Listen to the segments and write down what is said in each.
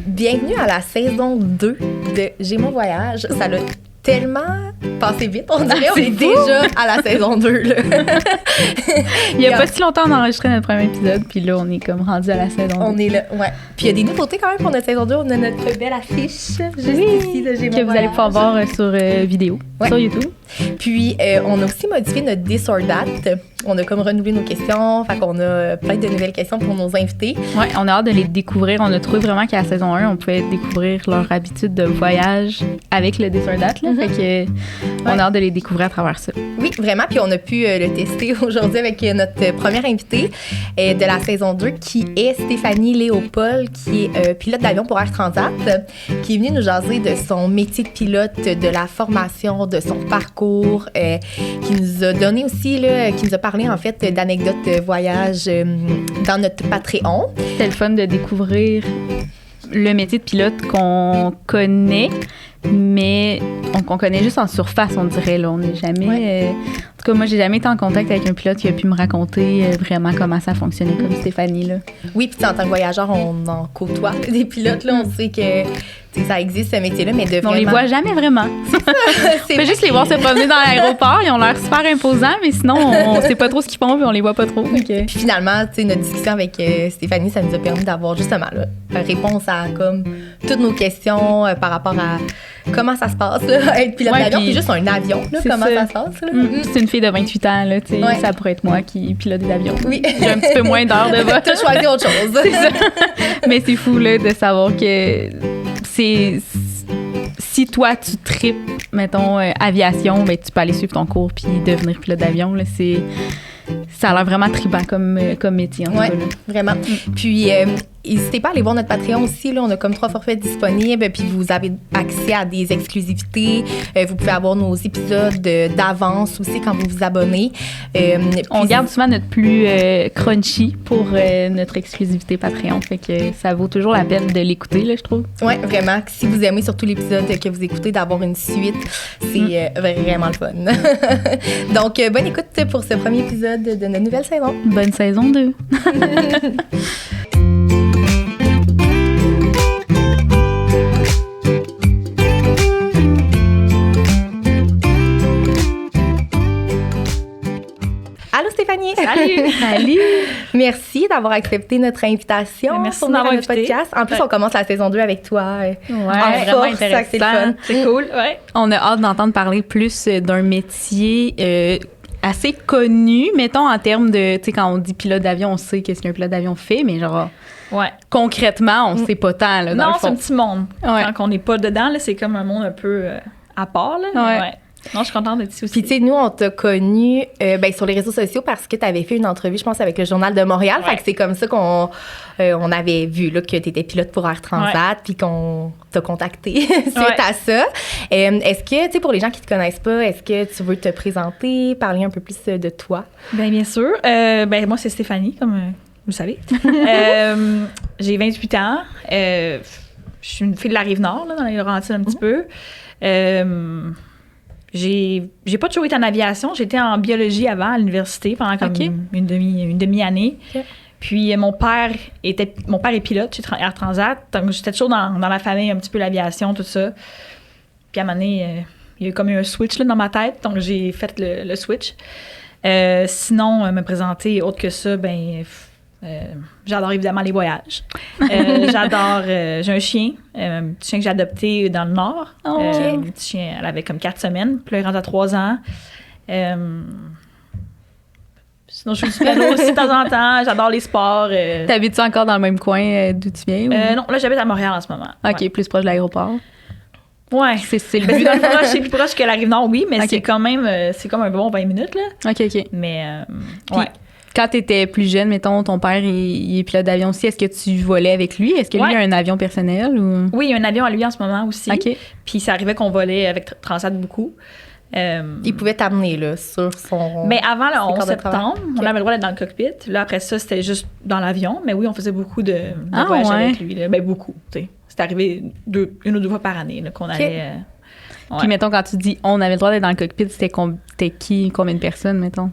Bienvenue à la saison 2 de J'ai mon voyage. Ça l'a tellement passé vite, on dirait. On est déjà à la saison 2. Là. Il n'y a pas si longtemps, on a enregistré notre premier épisode, puis là, on est comme rendu à la saison 2. On est là, ouais. Puis il y a des nouveautés quand même pour notre saison 2. On a notre belle affiche juste ici de J'ai mon voyage. Que vous allez pouvoir voir sur vidéo, sur YouTube. Puis, on a aussi modifié notre This or That. On a comme renouvelé nos questions. Fait qu'on a plein de nouvelles questions pour nos invités. Oui, on a hâte de les découvrir. On a trouvé vraiment qu'à la saison 1, on pouvait découvrir leur habitude de voyage avec le This or That. Là. Fait que on a hâte de les découvrir à travers ça. Oui, vraiment. Puis on a pu le tester aujourd'hui avec notre première invitée de la saison 2, qui est Stéphanie Léopold, qui est pilote d'avion pour Air Transat, qui est venue nous jaser de son métier de pilote, de la formation, de son parcours, qui nous a donné aussi, là, qui nous a parlé en fait d'anecdotes de voyage dans notre Patreon. C'était le fun de découvrir le métier de pilote qu'on connaît, mais qu'on connaît juste en surface, on dirait. Là. On n'est jamais... en tout cas, moi, j'ai jamais été en contact avec un pilote qui a pu me raconter vraiment comment ça fonctionnait, comme Stéphanie. Là. Oui, puis en tant que voyageur, on en côtoie des pilotes. Là, on sait que ça existe, ce métier-là, mais de vraiment... On les voit jamais vraiment. On fait juste les voir se promener dans l'aéroport. Ils ont l'air super imposants, mais sinon, on sait pas trop ce qu'ils font puis on les voit pas trop. Puis finalement, notre discussion avec Stéphanie, ça nous a permis d'avoir justement là, réponse à comme toutes nos questions par rapport à comment ça se passe, là, être pilote d'avion. Puis juste un avion, là, comment ça se passe. Là. C'est une fille de 28 ans, là, ça pourrait être moi qui pilote des avions. Oui. J'ai un petit peu moins d'heures de vol. T'as choisi autre chose. C'est ça. Mais c'est fou là, de savoir que si toi, tu tripes, mettons, aviation, ben, tu peux aller suivre ton cours puis devenir pilote d'avion. Là, ça a l'air vraiment trippant comme métier, en tout cas. Là. Vraiment. Puis, n'hésitez pas à aller voir notre Patreon aussi. Là, on a comme 3 forfaits disponibles. Puis, vous avez accès à des exclusivités. Vous pouvez avoir nos épisodes d'avance aussi quand vous vous abonnez. On garde souvent notre plus crunchy pour notre exclusivité Patreon. Fait que ça vaut toujours la peine de l'écouter, là, je trouve. Oui, vraiment. Si vous aimez surtout l'épisode que vous écoutez, d'avoir une suite, c'est vraiment le fun. Donc, bonne écoute pour ce premier épisode de notre nouvelle saison. Bonne saison 2. Allô Stéphanie! Salut! Salut! Merci d'avoir accepté notre invitation. Merci pour d'avoir notre podcast. En plus, on commence la saison 2 avec toi. Vraiment intéressant. C'est le fun. C'est cool. Ouais. On a hâte d'entendre parler plus d'un métier assez connu, mettons, en termes de, tu sais, quand on dit pilote d'avion, on sait qu'est-ce qu'un pilote d'avion fait, mais genre, concrètement, on sait pas tant, là, dans le fond. Non, c'est un petit monde. Quand on n'est pas dedans, là, c'est comme un monde un peu à part, là. Ouais. Non, je suis contente d'être ici aussi. Puis, tu sais, nous, on t'a connu sur les réseaux sociaux parce que tu avais fait une entrevue, je pense, avec le Journal de Montréal. Fait que c'est comme ça qu'on on avait vu là, que tu étais pilote pour Air Transat, puis qu'on t'a contacté suite à ça. Est-ce que, tu sais, pour les gens qui te connaissent pas, est-ce que tu veux te présenter, parler un peu plus de toi? Bien sûr. Moi, c'est Stéphanie, comme vous le savez. J'ai 28 ans. Je suis une fille de la Rive-Nord, là, dans les Laurentides un petit peu. J'ai pas toujours été en aviation. J'étais en biologie avant à l'université pendant comme une demi-année. Okay. Puis mon père est pilote chez Air Transat. Donc j'étais toujours dans la famille un petit peu l'aviation, tout ça. Puis à un moment donné, il y a eu comme un switch là, dans ma tête. Donc j'ai fait le switch. Sinon, me présenter autre que ça, j'adore évidemment les voyages. J'ai un chien, un petit chien que j'ai adopté dans le Nord. Un petit chien, elle avait comme 4 semaines, puis là, il rentre à 3 ans. Sinon, je fais du piano aussi de temps en temps. J'adore les sports. T'habites-tu encore dans le même coin d'où tu viens? Non, là, j'habite à Montréal en ce moment. OK, plus proche de l'aéroport. Ouais. C'est le but. C'est plus proche que la Rive-Nord, oui, mais c'est quand même c'est comme un bon 20 minutes, là. OK. Mais, quand tu étais plus jeune, mettons, ton père, il est pilote d'avion aussi. Est-ce que tu volais avec lui? Est-ce que lui a un avion personnel? Ou? Oui, il y a un avion à lui en ce moment aussi. OK. Puis ça arrivait qu'on volait avec Transat beaucoup. Il pouvait t'amener là, sur son... Mais avant le 11 septembre, on avait le droit d'être dans le cockpit. Là, après ça, c'était juste dans l'avion. Mais oui, on faisait beaucoup de voyages avec lui. Là. Beaucoup, tu sais. C'était arrivé 1 ou 2 fois par année là, qu'on allait... Puis mettons, quand tu dis on avait le droit d'être dans le cockpit, c'était qui? Combien de personnes, mettons?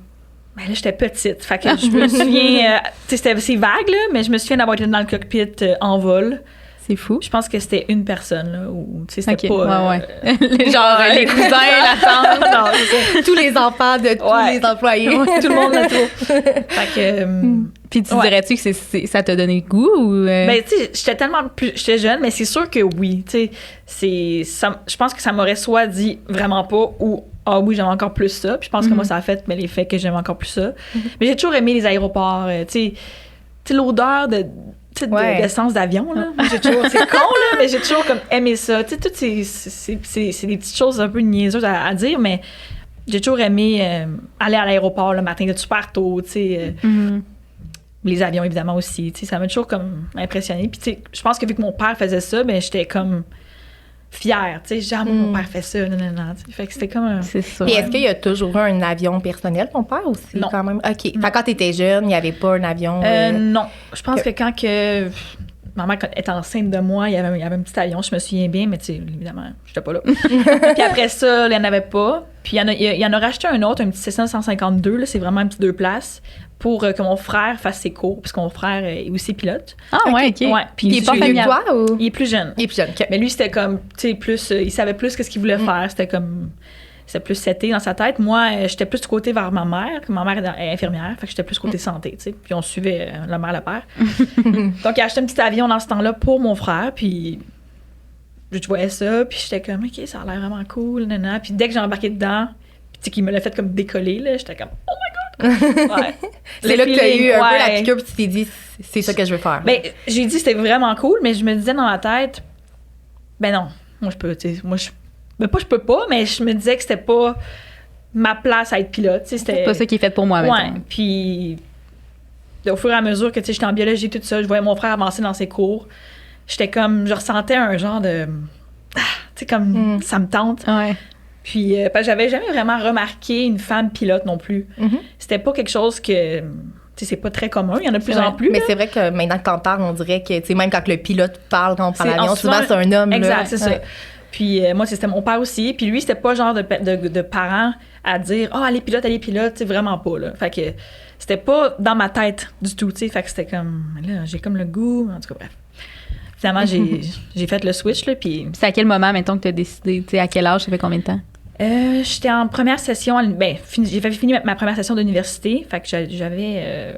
Ben là, j'étais petite. Fait que je me souviens... c'est vague, là, mais je me souviens d'avoir été dans le cockpit en vol. C'est fou. Je pense que c'était une personne, là, ou, tu sais, c'était Ok, pas... ouais. Genre, les cousins, la tante. non, c'est ça. Tous les enfants de tous les employés. Ouais, tout le monde l'a trop. Fait que... Puis tu dirais-tu que ça t'a donné le goût ou... Ben, tu sais, j'étais jeune, mais c'est sûr que oui, tu sais, je pense que ça m'aurait soit dit vraiment pas ou ah oui, j'aime encore plus ça. Puis je pense que moi, ça a fait l'effet que j'aime encore plus ça. Mais j'ai toujours aimé les aéroports, tu sais, l'odeur d'essence d'avion, là. J'ai toujours, c'est con, là, mais j'ai toujours comme aimé ça. Tu sais, toutes c'est des petites choses un peu niaiseuses à dire, mais j'ai toujours aimé aller à l'aéroport le matin de super tôt, tu sais. Les avions, évidemment, aussi. Tu sais, ça m'a toujours comme impressionné. Puis, tu sais, je pense que vu que mon père faisait ça, ben j'étais comme fière. Tu sais, genre, mon père fait ça, non. Fait que c'était comme un... C'est ça. Puis est-ce qu'il y a toujours eu un avion personnel, ton père, aussi? Non. Quand même? OK. Fait quand t'étais jeune, il n'y avait pas un avion... Non. Je pense que quand que... Ma mère était enceinte de moi, il y avait un petit avion, je me souviens bien, mais tu sais, évidemment, j'étais pas là. Puis après ça, il n'y en avait pas. Puis il y en a racheté un autre, un petit Cessna 152, là, c'est vraiment un petit 2 places, pour que mon frère fasse ses cours, parce que mon frère est aussi pilote. Ah ouais, OK. Ouais, puis il est pas familier toi ou... Il est plus jeune. Il est plus jeune, OK. Mais lui, c'était comme, tu sais, plus... il savait plus qu'est-ce qu'il voulait faire. C'était comme... C'était plus seté dans sa tête. Moi, j'étais plus du côté vers ma mère. Ma mère est infirmière, fait que j'étais plus côté santé, tu sais. Puis on suivait la mère, le père. Donc, il a acheté un petit avion dans ce temps-là pour mon frère, puis je voyais ça, puis j'étais comme, OK, ça a l'air vraiment cool, nanana. Puis dès que j'ai embarqué dedans, puis tu sais, qu'il me l'a fait comme décoller, là, j'étais comme, oh my God! Ouais. C'est là que tu as eu un peu la piqûre, puis tu t'es dit, c'est ça que je veux faire. Ben, j'ai dit c'était vraiment cool, mais je me disais dans ma tête, ben non, moi je peux, tu sais, ben pas je peux pas, mais je me disais que c'était pas ma place à être pilote, tu sais, c'était pas ça qui est fait pour moi, ouais, maintenant. puis au fur et à mesure que tu sais j'étais en biologie tout ça, je voyais mon frère avancer dans ses cours, j'étais comme, je ressentais un genre de tu sais comme ça me tente. Ouais. Puis parce que j'avais jamais vraiment remarqué une femme pilote non plus. C'était pas quelque chose que c'est pas très commun, il y en a de plus en plus. Mais là. c'est vrai que maintenant que t'en parles, on dirait que, tu sais, même quand le pilote parle quand on prend l'avion, souvent, souvent c'est un homme. Exact, là. c'est ça. Puis moi, c'était mon père aussi. Puis lui, c'était pas genre de parents à dire « Ah, elle est pilote, tu sais, vraiment pas, là. » Fait que c'était pas dans ma tête du tout, tu sais. Fait que c'était comme, là, j'ai comme le goût, en tout cas, bref. Finalement, j'ai fait le switch, là, puis... C'est à quel moment, mettons, que t'as décidé, tu sais, à quel âge, ça fait combien de temps? J'étais en première session, j'ai fini ma première session d'université, fait que j'avais...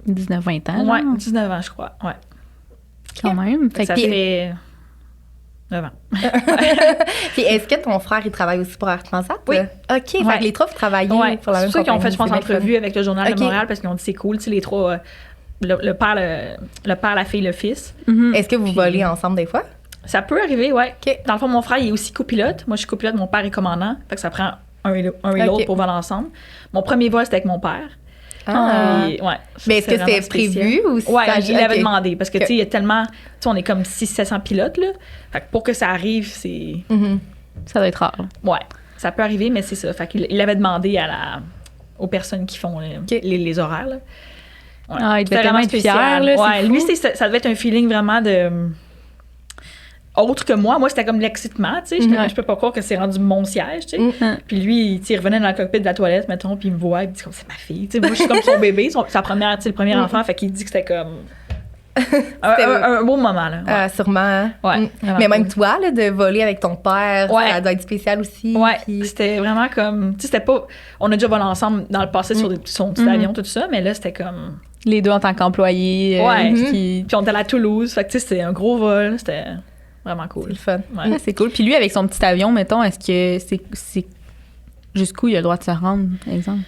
19-20 ans, ouais, genre? 19 ans, je crois, ouais. Quand même. Fait que ça fait 9 ans. Puis est-ce que ton frère, il travaille aussi pour Air Transat? Oui. OK, fait que les trois, vous travaillez pour la même compagnie. C'est ça qu'ils ont fait, je pense, c'est bien entrevue fun. avec le Journal OK. de Montréal, parce qu'ils ont dit c'est cool, tu sais, les trois, le père, la fille, le fils. Est-ce que vous volez ensemble des fois? Ça peut arriver, ouais. OK. Dans le fond, mon frère, il est aussi copilote. Moi, je suis copilote, mon père est commandant. Fait que ça prend un et l'autre OK. pour voler ensemble. Mon premier vol, c'était avec mon père. Ah. Et, ouais, Mais est-ce que vraiment c'était spécial. prévu ou Ouais, ça- il l'avait OK. demandé. Parce que, OK. tu sais, il y a tellement... Tu sais, on est comme 600-700 pilotes, là. Fait que pour que ça arrive, c'est... Mhm. Ça doit être rare. Ouais, ça peut arriver, mais c'est ça. Fait qu'il il avait demandé aux personnes qui font les horaires, là. Ouais. Ah, il devait C'était tellement vraiment être spécial. fier, là, Ouais, c'est lui, fou. ça devait être un feeling vraiment de... autre que moi. Moi, c'était comme l'excitement, tu sais. J'étais comme, je peux pas croire que c'est rendu mon siège, tu sais. Mhm. Puis lui, tu sais, il revenait dans le cockpit de la toilette, mettons, puis il me voit, il me dit comme, c'est ma fille. Tu sais, moi, je suis comme son bébé, sa première, tu sais, le premier enfant, fait qu'il dit que c'était comme... un beau moment, là. Ouais. Sûrement. Ouais, Mm. vraiment Mais même cool. toi, là, de voler avec ton père, Ouais. ça doit être spécial aussi. Ouais, puis- c'était vraiment comme... Tu sais, c'était pas... On a déjà volé ensemble dans le passé sur son petit avion, tout ça, mais là, c'était comme... Les deux en tant qu'employés. Ouais. Qui... Puis on était allé à Toulouse, fait que tu sais, c'était un gros vol, c'était vraiment C'est cool. le fun. Ouais. Ah, c'est cool. Puis lui, avec son petit avion, mettons, est-ce que c'est jusqu'où il a le droit de se rendre, par exemple?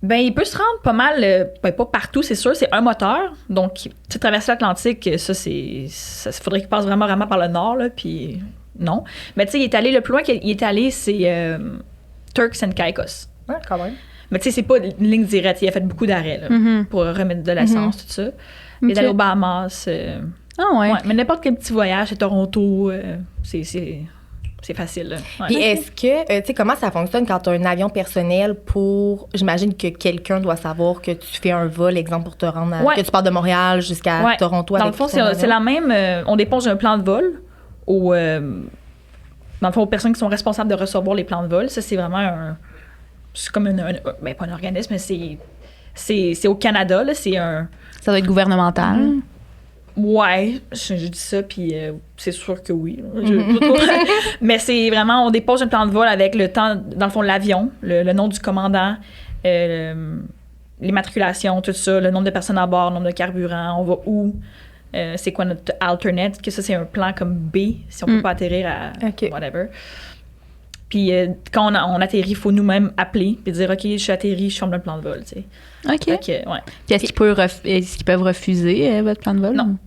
Ben, il peut se rendre pas mal, ben, pas partout, c'est sûr, c'est un moteur. Donc, tu sais, traverser l'Atlantique, ça faudrait qu'il passe vraiment, vraiment par le nord, là, puis non. Mais tu sais, il est allé, le plus loin qu'il est allé, c'est Turks and Caicos. Ouais, quand même. Mais tu sais, c'est pas une ligne directe, il a fait beaucoup d'arrêts, là, Mhm. pour remettre de l'essence, tout ça. Il est Ok. allé aux Bahamas. Ah ouais. Ouais, mais n'importe quel petit voyage, à Toronto, c'est facile, là. Ouais. Puis est-ce que, tu sais, comment ça fonctionne quand tu as un avion personnel pour. J'imagine que quelqu'un doit savoir que tu fais un vol, exemple, pour te rendre à. Ouais. Que tu pars de Montréal jusqu'à Ouais. Toronto Dans avec le fond, ton avion. c'est la même. On dépose un plan de vol dans le fond, aux personnes qui sont responsables de recevoir les plans de vol. Ça, c'est vraiment c'est comme ben, pas un organisme, mais c'est au Canada, là. C'est un. Ça doit être gouvernemental. Ouais, je dis ça, puis c'est sûr que oui. Mais c'est vraiment, on dépose un plan de vol avec le temps, dans le fond, l'avion, le nom du commandant, l'immatriculation, tout ça, le nombre de personnes à bord, le nombre de carburant, on va où, c'est quoi notre alternate, que ça, c'est un plan comme B, si on peut pas atterrir à whatever. Puis quand on atterrit, il faut nous-mêmes appeler et dire « OK, je suis atterri, je ferme le plan de vol. » tu sais. OK. Ouais. Puis est-ce qu'ils peuvent refuser votre plan de vol? Non.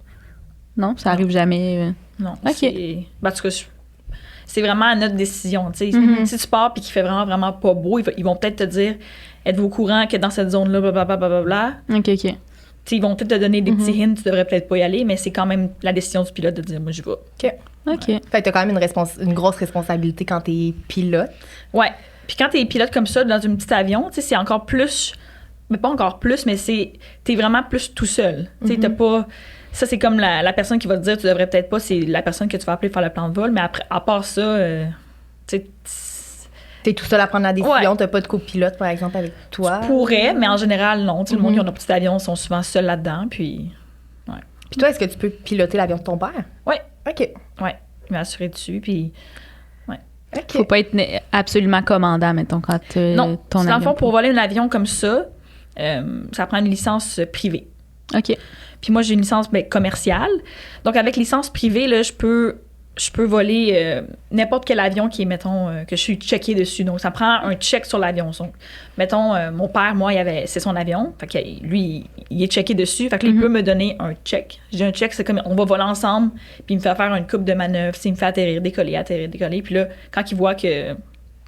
Non, ça arrive jamais. Non. OK. En tout cas, c'est vraiment à notre décision. Tu sais. Si tu pars et qu'il fait vraiment, vraiment pas beau, ils vont peut-être te dire « Êtes-vous au courant que dans cette zone-là, blablabla. » OK. Tu sais, ils vont peut-être te donner des petits hints, tu devrais peut-être pas y aller, mais c'est quand même la décision du pilote de dire « Moi, je vais. » OK. Fait que t'as quand même une grosse responsabilité quand t'es pilote. Ouais. Puis quand t'es pilote comme ça, dans un petit avion, tu sais, c'est encore plus... Mais pas encore plus, mais t'es vraiment plus tout seul. Tu sais, t'as pas... Ça, c'est comme la personne qui va te dire tu devrais peut-être pas, c'est la personne que tu vas appeler faire le plan de vol, mais après, à part ça, tu sais... T'es tout seul à prendre la décision, t'as pas de copilote, par exemple, avec toi. Tu pourrais, mais en général, non. Tu sais, le monde qui ont leur petit avion sont souvent seuls là-dedans, puis... Ouais. Puis toi, est-ce que tu peux piloter l'avion de ton père? Ouais. OK. Ouais. Il m'a assuré dessus, puis... Ouais. OK. Faut pas être absolument commandant, mettons, quand non. ton avion... Dans le fond, pour voler un avion comme ça, ça prend une licence privée. OK. Puis moi, j'ai une licence commerciale. Donc, avec licence privée, là, je peux voler n'importe quel avion qui est, mettons, que je suis checké dessus. Donc, ça prend un check sur l'avion. Donc, mettons, mon père, moi, c'est son avion. Fait que lui, il est checké dessus. Fait que il peut me donner un check. J'ai un check, c'est comme, on va voler ensemble, puis il me fait faire une coupe de manœuvres. Il me fait atterrir, décoller. Puis là, quand il voit que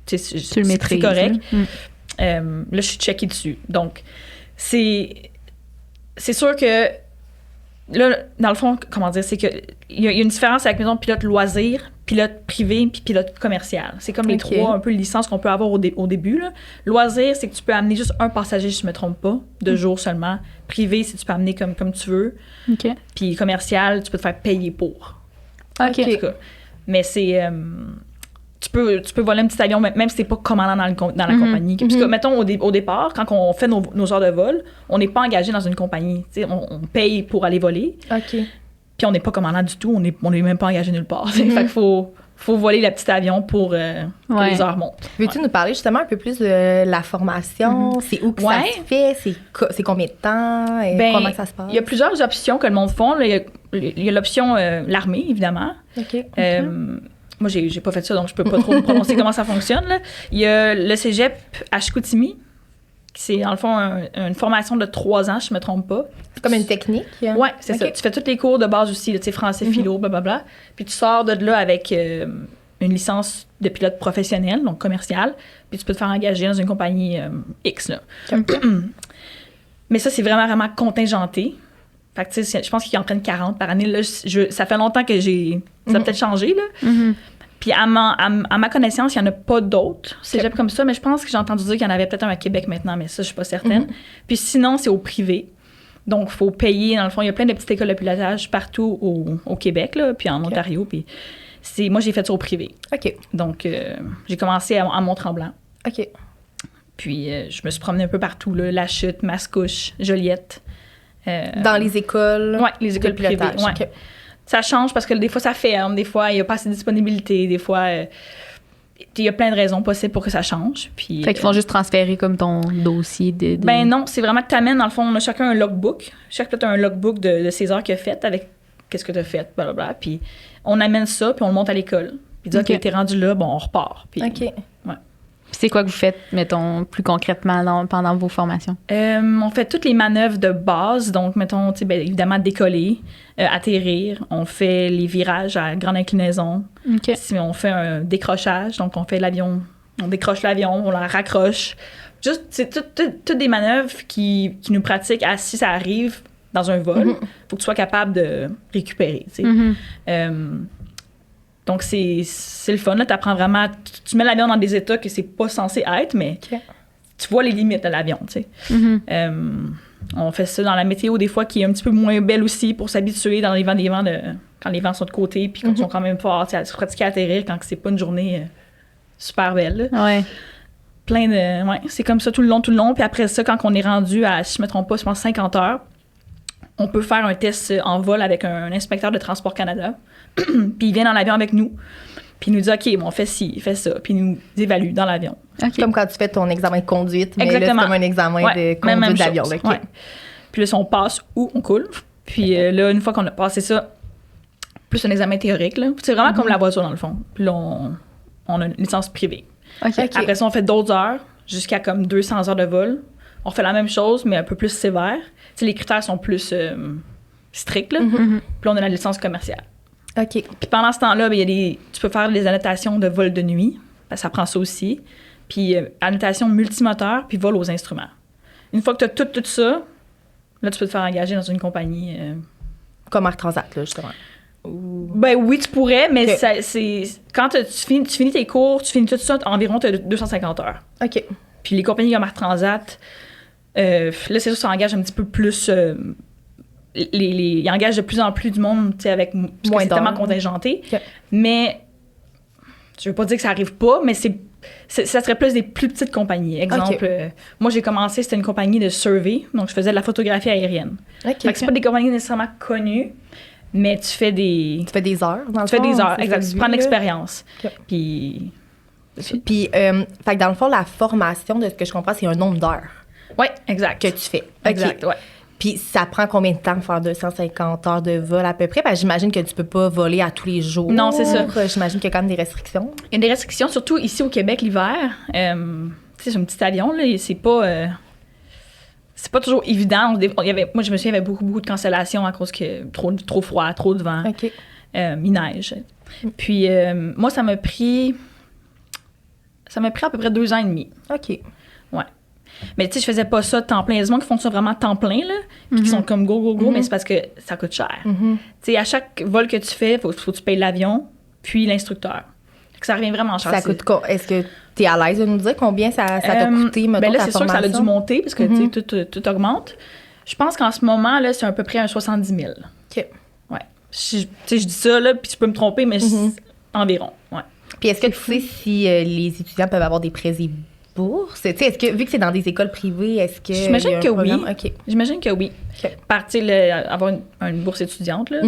tu le maîtrises, c'est correct, là, je suis checké dessus. Donc, c'est sûr que là, dans le fond, comment dire, c'est que il y a une différence avec, mettons, pilote loisir, pilote privé, puis pilote commercial. C'est comme les trois, un peu, licences qu'on peut avoir au début. Là. Loisir, c'est que tu peux amener juste un passager, si je me trompe pas, 2 jours seulement. Privé, c'est que tu peux amener comme tu veux. OK. Puis commercial, tu peux te faire payer pour. OK. En tout cas. Mais c'est... tu peux voler un petit avion, même si t'es pas commandant dans la compagnie. Parce que, mettons, au départ, quand on fait nos heures de vol, on n'est pas engagé dans une compagnie. On paye pour aller voler. OK. Puis on n'est pas commandant du tout. On n'est même pas engagé nulle part. Fait qu'il faut voler le petit avion pour que les heures montent. Veux-tu nous parler justement un peu plus de la formation? C'est où que ça se fait? C'est combien de temps? Comment ça se passe? Il y a plusieurs options que le monde font. Il y a l'option l'armée, évidemment. OK. Moi, j'ai pas fait ça, donc je peux pas trop prononcer comment ça fonctionne. Là. Il y a le cégep à Chicoutimi. C'est, dans le fond, une formation de 3 ans, si je me trompe pas. C'est comme une technique? Oui, c'est ça. Tu fais tous les cours de base aussi, tu sais, français, philo, blablabla. Puis tu sors de là avec une licence de pilote professionnel, donc commercial. Puis tu peux te faire engager dans une compagnie X. Là. Mais ça, c'est vraiment, vraiment contingenté. Fait que, tu sais, je pense qu'ils en prennent 40 par année. Là, ça fait longtemps que ça a peut-être changé, là. Puis à ma connaissance, il n'y en a pas d'autres cégep comme ça, mais je pense que j'ai entendu dire qu'il y en avait peut-être un à Québec maintenant, mais ça, je suis pas certaine. Puis sinon, c'est au privé. Donc, il faut payer. Dans le fond, il y a plein de petites écoles de pilotage partout au Québec, là, puis en Ontario. Puis moi, j'ai fait ça au privé. OK. Donc, j'ai commencé à Mont-Tremblant. OK. Puis, je me suis promenée un peu partout, là, La Chute, Mascouche, Joliette. Dans les écoles? Oui, les écoles privées. Ouais. Okay. Ça change parce que des fois, ça ferme. Des fois, il n'y a pas assez de disponibilité. Des fois, il y a plein de raisons possibles pour que ça change. Puis, fait qu'ils font juste transférer comme ton dossier de... Ben non, c'est vraiment que tu amènes, dans le fond, on a chacun un logbook. Chaque pilote a un logbook de ses heures qu'il a faites avec qu'est-ce que tu as fait, blablabla. Puis on amène ça, puis on le monte à l'école. Puis dire que t'es rendu là, bon, on repart. Puis, OK. Ouais. C'est quoi que vous faites, mettons, plus concrètement pendant vos formations? On fait toutes les manœuvres de base. Donc, mettons, évidemment, décoller, atterrir. On fait les virages à grande inclinaison. OK. Si on fait un décrochage, donc on fait l'avion, on décroche l'avion, on la raccroche. Juste, c'est toutes des manœuvres qui nous pratiquent si ça arrive dans un vol. Faut que tu sois capable de récupérer, tu sais. Donc, c'est le fun. Tu apprends vraiment... Tu mets l'avion dans des états que c'est pas censé être, mais tu vois les limites de l'avion, tu sais. On fait ça dans la météo, des fois, qui est un petit peu moins belle aussi, pour s'habituer dans les vents quand les vents sont de côté, puis quand ils sont quand même forts, tu sais, pratiquer à atterrir quand c'est pas une journée super belle. Là. Ouais. Plein de... Ouais, c'est comme ça tout le long. Puis après ça, quand on est rendu à, si je me trompe pas, je pense 50 heures, on peut faire un test en vol avec un inspecteur de Transport Canada. Puis il vient dans l'avion avec nous. Puis il nous dit, OK, bon, fais ci, fais ça. Puis il nous évalue dans l'avion. OK. Comme quand tu fais ton examen de conduite, mais Exactement. là, c'est comme un examen de même conduite d'avion. chose. Là, OK. Ouais. Puis là, si on passe ou on coule. Puis là, une fois qu'on a passé ça, plus un examen théorique, là. C'est vraiment comme la voiture, dans le fond. Puis là, on a une licence privée. OK. Après ça, on fait d'autres heures, jusqu'à comme 200 heures de vol. On fait la même chose, mais un peu plus sévère. Tu sais, les critères sont plus stricts, là. Puis là, on a la licence commerciale. OK. Puis pendant ce temps-là, ben, tu peux faire des annotations de vol de nuit. Ben, ça prend ça aussi. Puis annotation multimoteur, puis vol aux instruments. Une fois que tu as tout ça, là, tu peux te faire engager dans une compagnie. Comme Air Transat, là, justement. Ben oui, tu pourrais, mais c'est quand tu finis tes cours, tu finis tout ça, environ tu as 250 heures. OK. Puis les compagnies comme Air Transat, là, c'est sûr que ça engage un petit peu plus... ils engagent de plus en plus du monde, tu sais, avec... Parce que Moins c'est tellement d'heures. contingenté. OK. Mais je veux pas dire que ça arrive pas, mais ça serait plus des plus petites compagnies. Exemple, OK. moi, j'ai commencé, c'était une compagnie de survey, donc je faisais de la photographie aérienne. OK. Fait que c'est pas des compagnies nécessairement connues, mais tu fais des... Tu fais des heures, dans le Tu fais fond, des heures, c'est exact. ça Tu le prends de but, là. l'expérience. OK. Puis... Puis, fait que dans le fond, la formation, de ce que je comprends, c'est un nombre d'heures Ouais, exact. que tu fais. Exact, OK. ouais. Puis, ça prend combien de temps de faire 250 heures de vol à peu près? Parce que j'imagine que tu peux pas voler à tous les jours. Non, c'est ça. J'imagine qu'il y a quand même des restrictions. Il y a des restrictions, surtout ici au Québec l'hiver. Tu sais, c'est un petit avion, là, et c'est pas toujours évident. Moi, je me souviens, il y avait beaucoup de cancellations à cause que trop froid, trop de vent, OK. il neige. Puis, moi, ça m'a pris à peu près 2 ans et demi. OK. Ouais. Mais tu sais, je faisais pas ça temps plein. Il y a des gens qui font ça vraiment temps plein, là, puis qui sont comme go, mais c'est parce que ça coûte cher. Tu sais, à chaque vol que tu fais, faut que tu payes l'avion, puis l'instructeur. Fait que ça revient vraiment cher. Ça coûte quoi? Est-ce que tu es à l'aise de nous dire combien ça t'a coûté, mettons, ben là, ta c'est sûr que ça a dû formation? monter, parce que tu sais, tout augmente. Je pense qu'en ce moment, là, c'est à peu près un 70 000. OK. Ouais. Tu sais, je dis ça, là, puis tu peux me tromper, mais environ, ouais. Puis est-ce que tu sais si les étudiants peuvent avoir des prêts et bourses? Tu sais, est-ce que, vu que c'est dans des écoles privées, est-ce que J'imagine il y a un que oui. programme? OK. J'imagine que oui. OK. Avoir une bourse étudiante, là,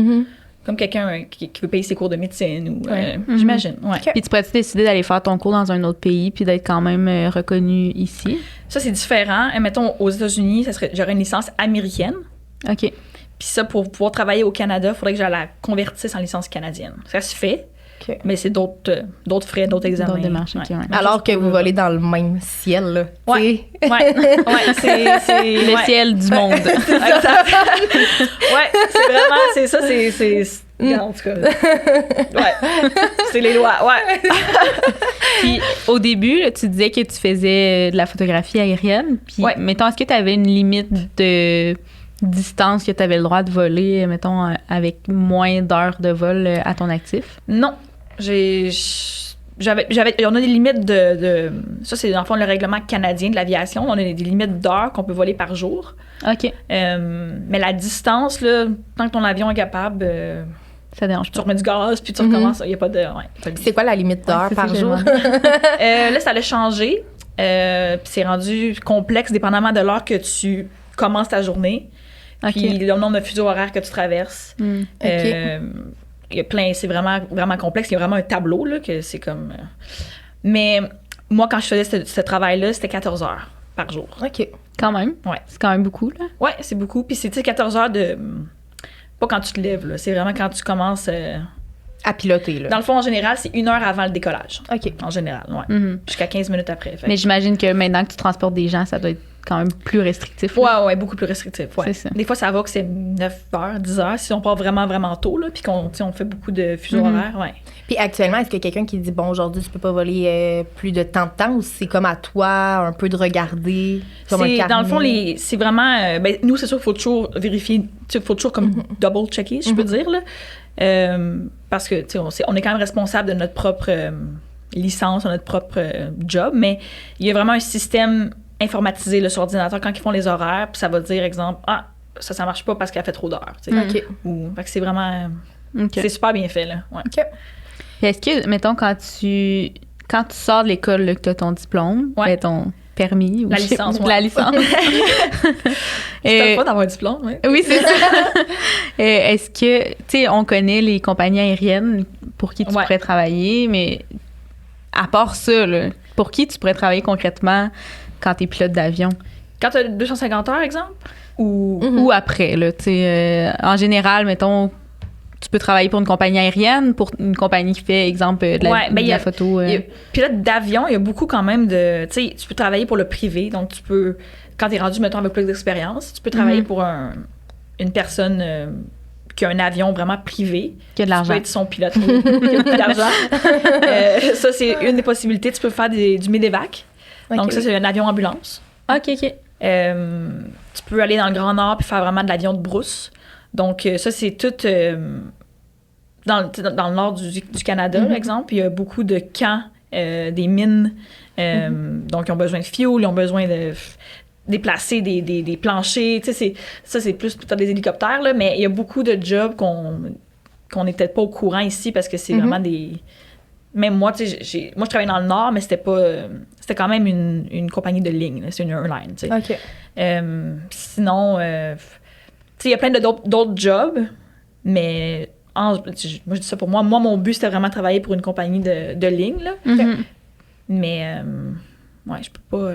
comme quelqu'un qui veut payer ses cours de médecine, ou j'imagine, ouais. OK. Puis tu pourrais-tu décider d'aller faire ton cours dans un autre pays puis d'être quand même reconnu ici? Ça, c'est différent. Mettons, aux États-Unis, j'aurais une licence américaine. OK. Puis ça, pour pouvoir travailler au Canada, il faudrait que je la convertisse en licence canadienne. Ça se fait, OK. mais c'est d'autres frais, d'autres examens. D'autres démarches, OK, ouais. Alors que vous volez dans le même ciel, là. Ouais. Tu sais. Ouais, c'est Le ouais. ciel du monde. Exact. Ouais, c'est vraiment, c'est ça, en tout cas. Ouais. C'est les lois, ouais. Puis au début, là, tu disais que tu faisais de la photographie aérienne. Puis, Ouais. mettons, est-ce que tu avais une limite de distance que tu avais le droit de voler, mettons, avec moins d'heures de vol à ton actif? Non. On a des limites de ça, c'est dans le fond le règlement canadien de l'aviation. On a des limites d'heures qu'on peut voler par jour. OK. Mais la distance, là, tant que ton avion est capable, Ça dérange tu pas. remets du gaz, puis tu recommences. Il n'y a pas de. C'est quoi la limite d'heures c'est par ça que jour? Là, ça allait changer. Puis c'est rendu complexe dépendamment de l'heure que tu commences ta journée. OK. Puis le nombre de fuseaux horaires que tu traverses. Mm. Il y a plein, c'est vraiment, vraiment complexe. Il y a vraiment un tableau, là, que c'est comme. Mais moi, quand je faisais ce travail-là, c'était 14 heures par jour. OK. Quand même. Ouais. C'est quand même beaucoup, là. Ouais, c'est beaucoup. Puis c'est, tu sais, 14 heures de. Pas quand tu te lèves, là. C'est vraiment quand tu commences. À piloter, là. Dans le fond, en général, c'est 1 heure avant le décollage. OK. En général, ouais. Mhm. Jusqu'à 15 minutes après. Fait. Mais j'imagine que maintenant que tu transportes des gens, ça doit être quand même plus restrictif. là. Ouais, beaucoup plus restrictif. Ouais. C'est ça. Des fois, ça va que c'est 9 heures, 10 heures, si on part vraiment, vraiment tôt, là, puis qu'on on fait beaucoup de fuseaux horaires. Ouais. Puis actuellement, est-ce qu'il y a quelqu'un qui dit, bon, aujourd'hui, tu peux pas voler plus de tant de temps, ou c'est comme à toi un peu de regarder? Comme un C'est, dans le fond, carnet? c'est vraiment. Nous, c'est sûr qu'il faut toujours vérifier, il faut toujours comme double-checker, si je peux dire. Là. Parce que, tu sais, on est quand même responsable de notre propre licence, de notre propre job, mais il y a vraiment un système informatisé là, sur ordinateur quand ils font les horaires, puis ça va dire, exemple, ça marche pas parce qu'elle fait trop d'heures. Tu sais. OK. Fait que c'est vraiment. OK. C'est super bien fait, là. Ouais. OK. Puis est-ce que, mettons, quand tu sors de l'école, là, que tu as ton diplôme, Ouais. ben, permis. La licence, La licence. C'est pas d'avoir un diplôme, oui. Oui, c'est ça. Est-ce que, tu sais, on connaît les compagnies aériennes pour qui tu pourrais travailler, mais à part ça, là, pour qui tu pourrais travailler concrètement quand tu es pilote d'avion? Quand tu as 250 heures, exemple? Ou après, là, tu sais, en général, mettons, tu peux travailler pour une compagnie aérienne, pour une compagnie qui fait, exemple, de la photo. Pilote d'avion, il y a beaucoup quand même de... Tu sais, tu peux travailler pour le privé, donc tu peux, quand tu es rendu, mettons, avec plus d'expérience, tu peux travailler pour une personne qui a un avion vraiment privé. Qui a de l'argent. Tu peux être son pilote, qui a beaucoup d'argent. Ça, c'est une des possibilités. Tu peux faire du MEDEVAC. Donc, ça, c'est un avion ambulance. OK. Tu peux aller dans le Grand Nord puis faire vraiment de l'avion de brousse. Donc, ça, c'est tout dans le nord du Canada, par exemple. Il y a beaucoup de camps, des mines. Donc, ils ont besoin de fuel, ils ont besoin de déplacer des planchers. Tu sais, ça, c'est plus peut-être des hélicoptères, là, mais il y a beaucoup de jobs qu'on n'est peut-être pas au courant ici parce que c'est vraiment des... Même moi, tu sais, moi, je travaillais dans le Nord, mais c'était pas... c'était quand même une compagnie de ligne, là, c'est une airline, tu sais. OK. Sinon, tu sais, il y a plein d'autres jobs, mais moi, je dis ça pour moi. Moi, mon but, c'était vraiment travailler pour une compagnie de ligne, là. Mais, ouais, je peux pas...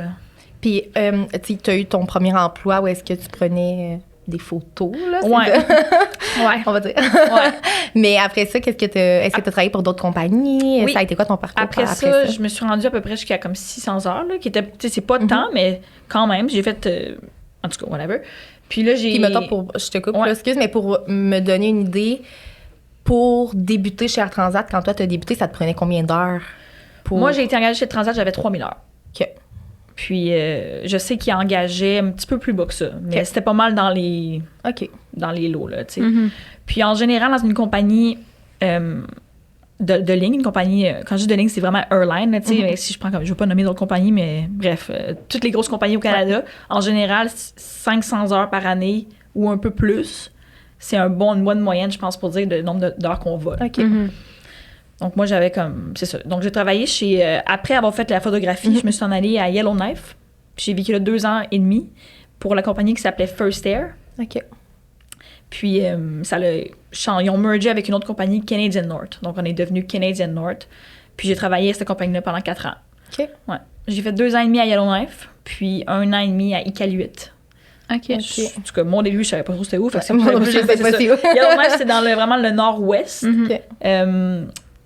Puis, tu as eu ton premier emploi où est-ce que tu prenais des photos, là? Ouais. On va dire. Ouais. Mais après ça, est-ce que tu as travaillé pour d'autres compagnies? Oui. Ça a été quoi ton parcours Après ça, je me suis rendue à peu près jusqu'à comme 600 heures, là, qui était, tu sais, c'est pas de temps, mais quand même, j'ai fait, en tout cas, whatever. Puis là, j'ai... Puis, mettons, je te coupe, là, excuse, mais pour me donner une idée, pour débuter chez Air Transat, quand toi, tu as débuté, ça te prenait combien d'heures? Moi, j'ai été engagée chez Transat, j'avais 3000 heures. OK. Puis, je sais qu'ils engageaient un petit peu plus bas que ça, mais c'était pas mal dans les lots, là, tu sais. Puis, en général, dans une compagnie de ligne, une compagnie, quand je dis de ligne, c'est vraiment airline, là, tu sais, si je prends comme, je veux pas nommer d'autres compagnies, mais bref, toutes les grosses compagnies au Canada, en général, 500 heures par année ou un peu plus, c'est une bonne moyenne, je pense, pour dire le nombre d'heures qu'on vole. OK. Donc, moi, j'avais comme... C'est ça. Donc, j'ai travaillé chez... après avoir fait la photographie, je me suis en allée à Yellowknife. Puis j'ai vécu là 2 ans et demi pour la compagnie qui s'appelait First Air. OK. Puis, ils ont mergé avec une autre compagnie, Canadian North. Donc, on est devenu Canadian North. Puis, j'ai travaillé à cette compagnie-là pendant 4 ans. OK. Ouais. J'ai fait 2 ans et demi à Yellowknife, puis 1 an et demi à Iqaluit. OK. En tout cas, moi, au début, je savais pas trop c'était où. Fait que Yellowknife, c'est dans vraiment le nord-ouest. OK.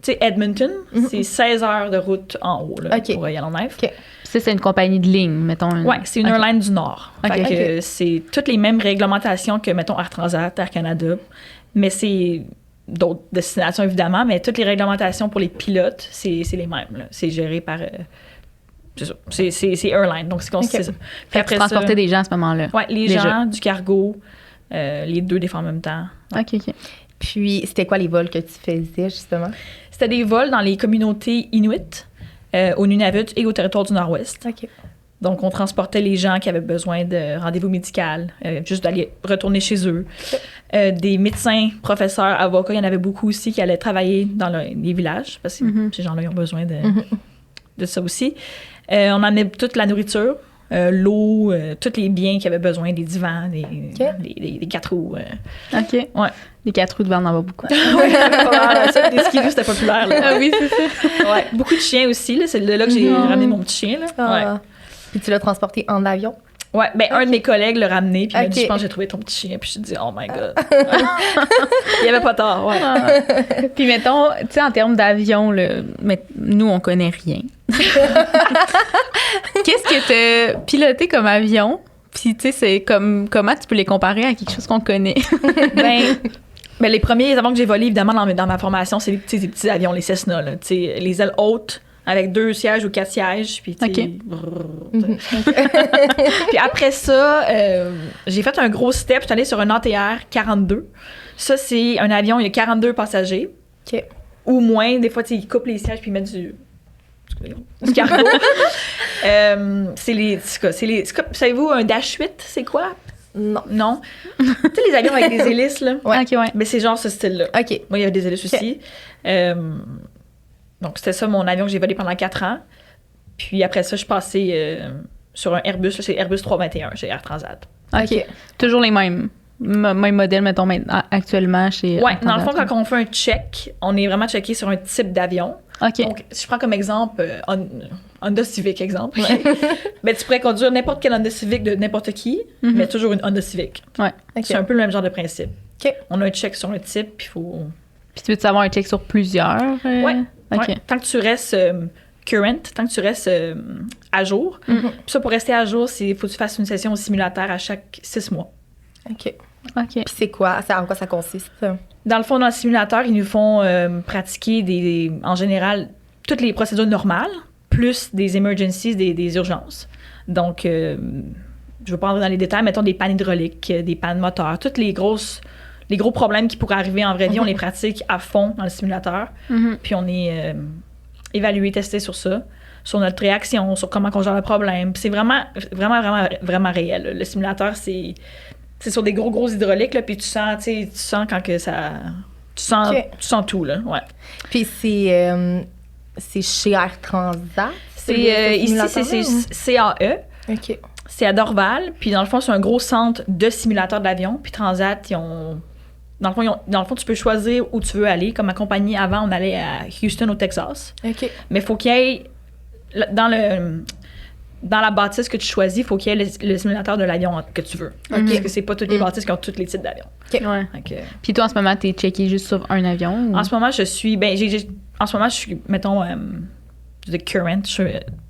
Tu sais, Edmonton, c'est 16 heures de route en haut, là, pour Yellowknife. OK. Ça, c'est une compagnie de ligne, mettons. Oui, c'est une airline du Nord. Fait que c'est toutes les mêmes réglementations que, mettons, Air Transat, Air Canada, mais c'est d'autres destinations, évidemment, mais toutes les réglementations pour les pilotes, c'est les mêmes. Là. C'est géré par... c'est ça. C'est airline, donc c'est ça. Puis après, transporter des gens à ce moment-là. Oui, les gens, du cargo, les deux des fois en même temps. Ouais. OK. Puis, c'était quoi les vols que tu faisais, justement? C'était des vols dans les communautés inuits, au Nunavut et au territoire du Nord-Ouest. OK. Donc, on transportait les gens qui avaient besoin de rendez-vous médical, juste d'aller retourner chez eux. Des médecins, professeurs, avocats, il y en avait beaucoup aussi qui allaient travailler dans les villages, parce que ces gens-là, ils ont besoin de ça aussi. On amenait toute la nourriture, l'eau, tous les biens qui avaient besoin, des divans, des 4 roues. OK. Ouais. Les 4 roues, devant en avoir beaucoup. Oui, ça, des skidoo, c'était populaire. Là. Ah oui, c'est ça. Ouais. Beaucoup de chiens aussi. Là. C'est là que j'ai ramené mon petit chien. Là. Ah. Ouais. Puis tu l'as transporté en avion? Ouais, ben un de mes collègues l'a ramené, puis il m'a dit, je pense que j'ai trouvé ton petit chien, puis je dit, oh my God. Il y avait pas tort, ouais. Puis mettons, tu sais, en termes d'avion, mais nous, on connaît rien. Qu'est-ce que t'as piloté comme avion? Puis tu sais, c'est comment tu peux les comparer à quelque chose qu'on connaît? Ben, les premiers avions que j'ai volés, évidemment, dans ma formation, c'est des petits avions, les Cessna, là, les ailes hautes, avec 2 sièges ou 4 sièges. Puis, puis après ça, j'ai fait un gros step. Je suis allée sur un ATR 42. Ça, c'est un avion, il y a 42 passagers. OK. Ou moins. Des fois, ils coupent les sièges puis ils mettent du cargo. Savez-vous, un Dash 8, c'est quoi? Non. Tu sais, les avions avec des hélices, là? Ouais. OK, ouais. Mais c'est genre ce style-là. OK. Moi, il y avait des hélices aussi. Donc, c'était ça, mon avion que j'ai volé pendant 4 ans. Puis après ça, je suis passée sur un Airbus, là, c'est Airbus 321 chez Air Transat. OK. Toujours les mêmes. Même modèle, mettons, maintenant, actuellement chez. Oui, dans le fond, quand on fait un check, on est vraiment checké sur un type d'avion. OK. Donc, si je prends comme exemple Honda Civic, exemple, ben, tu pourrais conduire n'importe quel Honda Civic de n'importe qui, mais toujours une Honda Civic. Ouais. C'est un peu le même genre de principe. OK. On a un check sur un type, puis il faut. Puis tu veux savoir un check sur plusieurs? Ouais. OK. Ouais. Tant que tu restes current, tant que tu restes à jour. Puis ça, pour rester à jour, il faut que tu fasses une session au simulateur à chaque 6 mois. OK. OK. Puis c'est quoi? En quoi ça consiste? Dans le fond, dans le simulateur, ils nous font pratiquer en général toutes les procédures normales, plus des emergencies, des urgences. Donc, je ne veux pas entrer dans les détails, mettons des pannes hydrauliques, des pannes moteurs, tous les gros problèmes qui pourraient arriver en vraie vie, on les pratique à fond dans le simulateur. Puis on est évalué, testé sur ça, sur notre réaction, sur comment on gère le problème. Puis c'est vraiment, vraiment, vraiment, vraiment réel. Le simulateur, c'est sur des gros hydrauliques, là, puis tu sens quand que ça... Tu sens tout, là, ouais. Puis c'est chez Air Transat? Ici, c'est CAE. OK. C'est à Dorval. Puis dans le fond, c'est un gros centre de simulateurs d'avion. Puis Transat, dans le fond, tu peux choisir où tu veux aller. Comme ma compagnie, avant, on allait à Houston, au Texas. OK. Mais il faut qu'il y ait... Dans la bâtisse que tu choisis, il faut qu'il y ait le simulateur de l'avion que tu veux. OK. Parce que c'est pas toutes les bâtisses qui ont tous les types d'avions. OK. Ouais. Donc, Puis toi, en ce moment, t'es checké juste sur un avion? Ou? en ce moment, je suis... mettons, de current. Je suis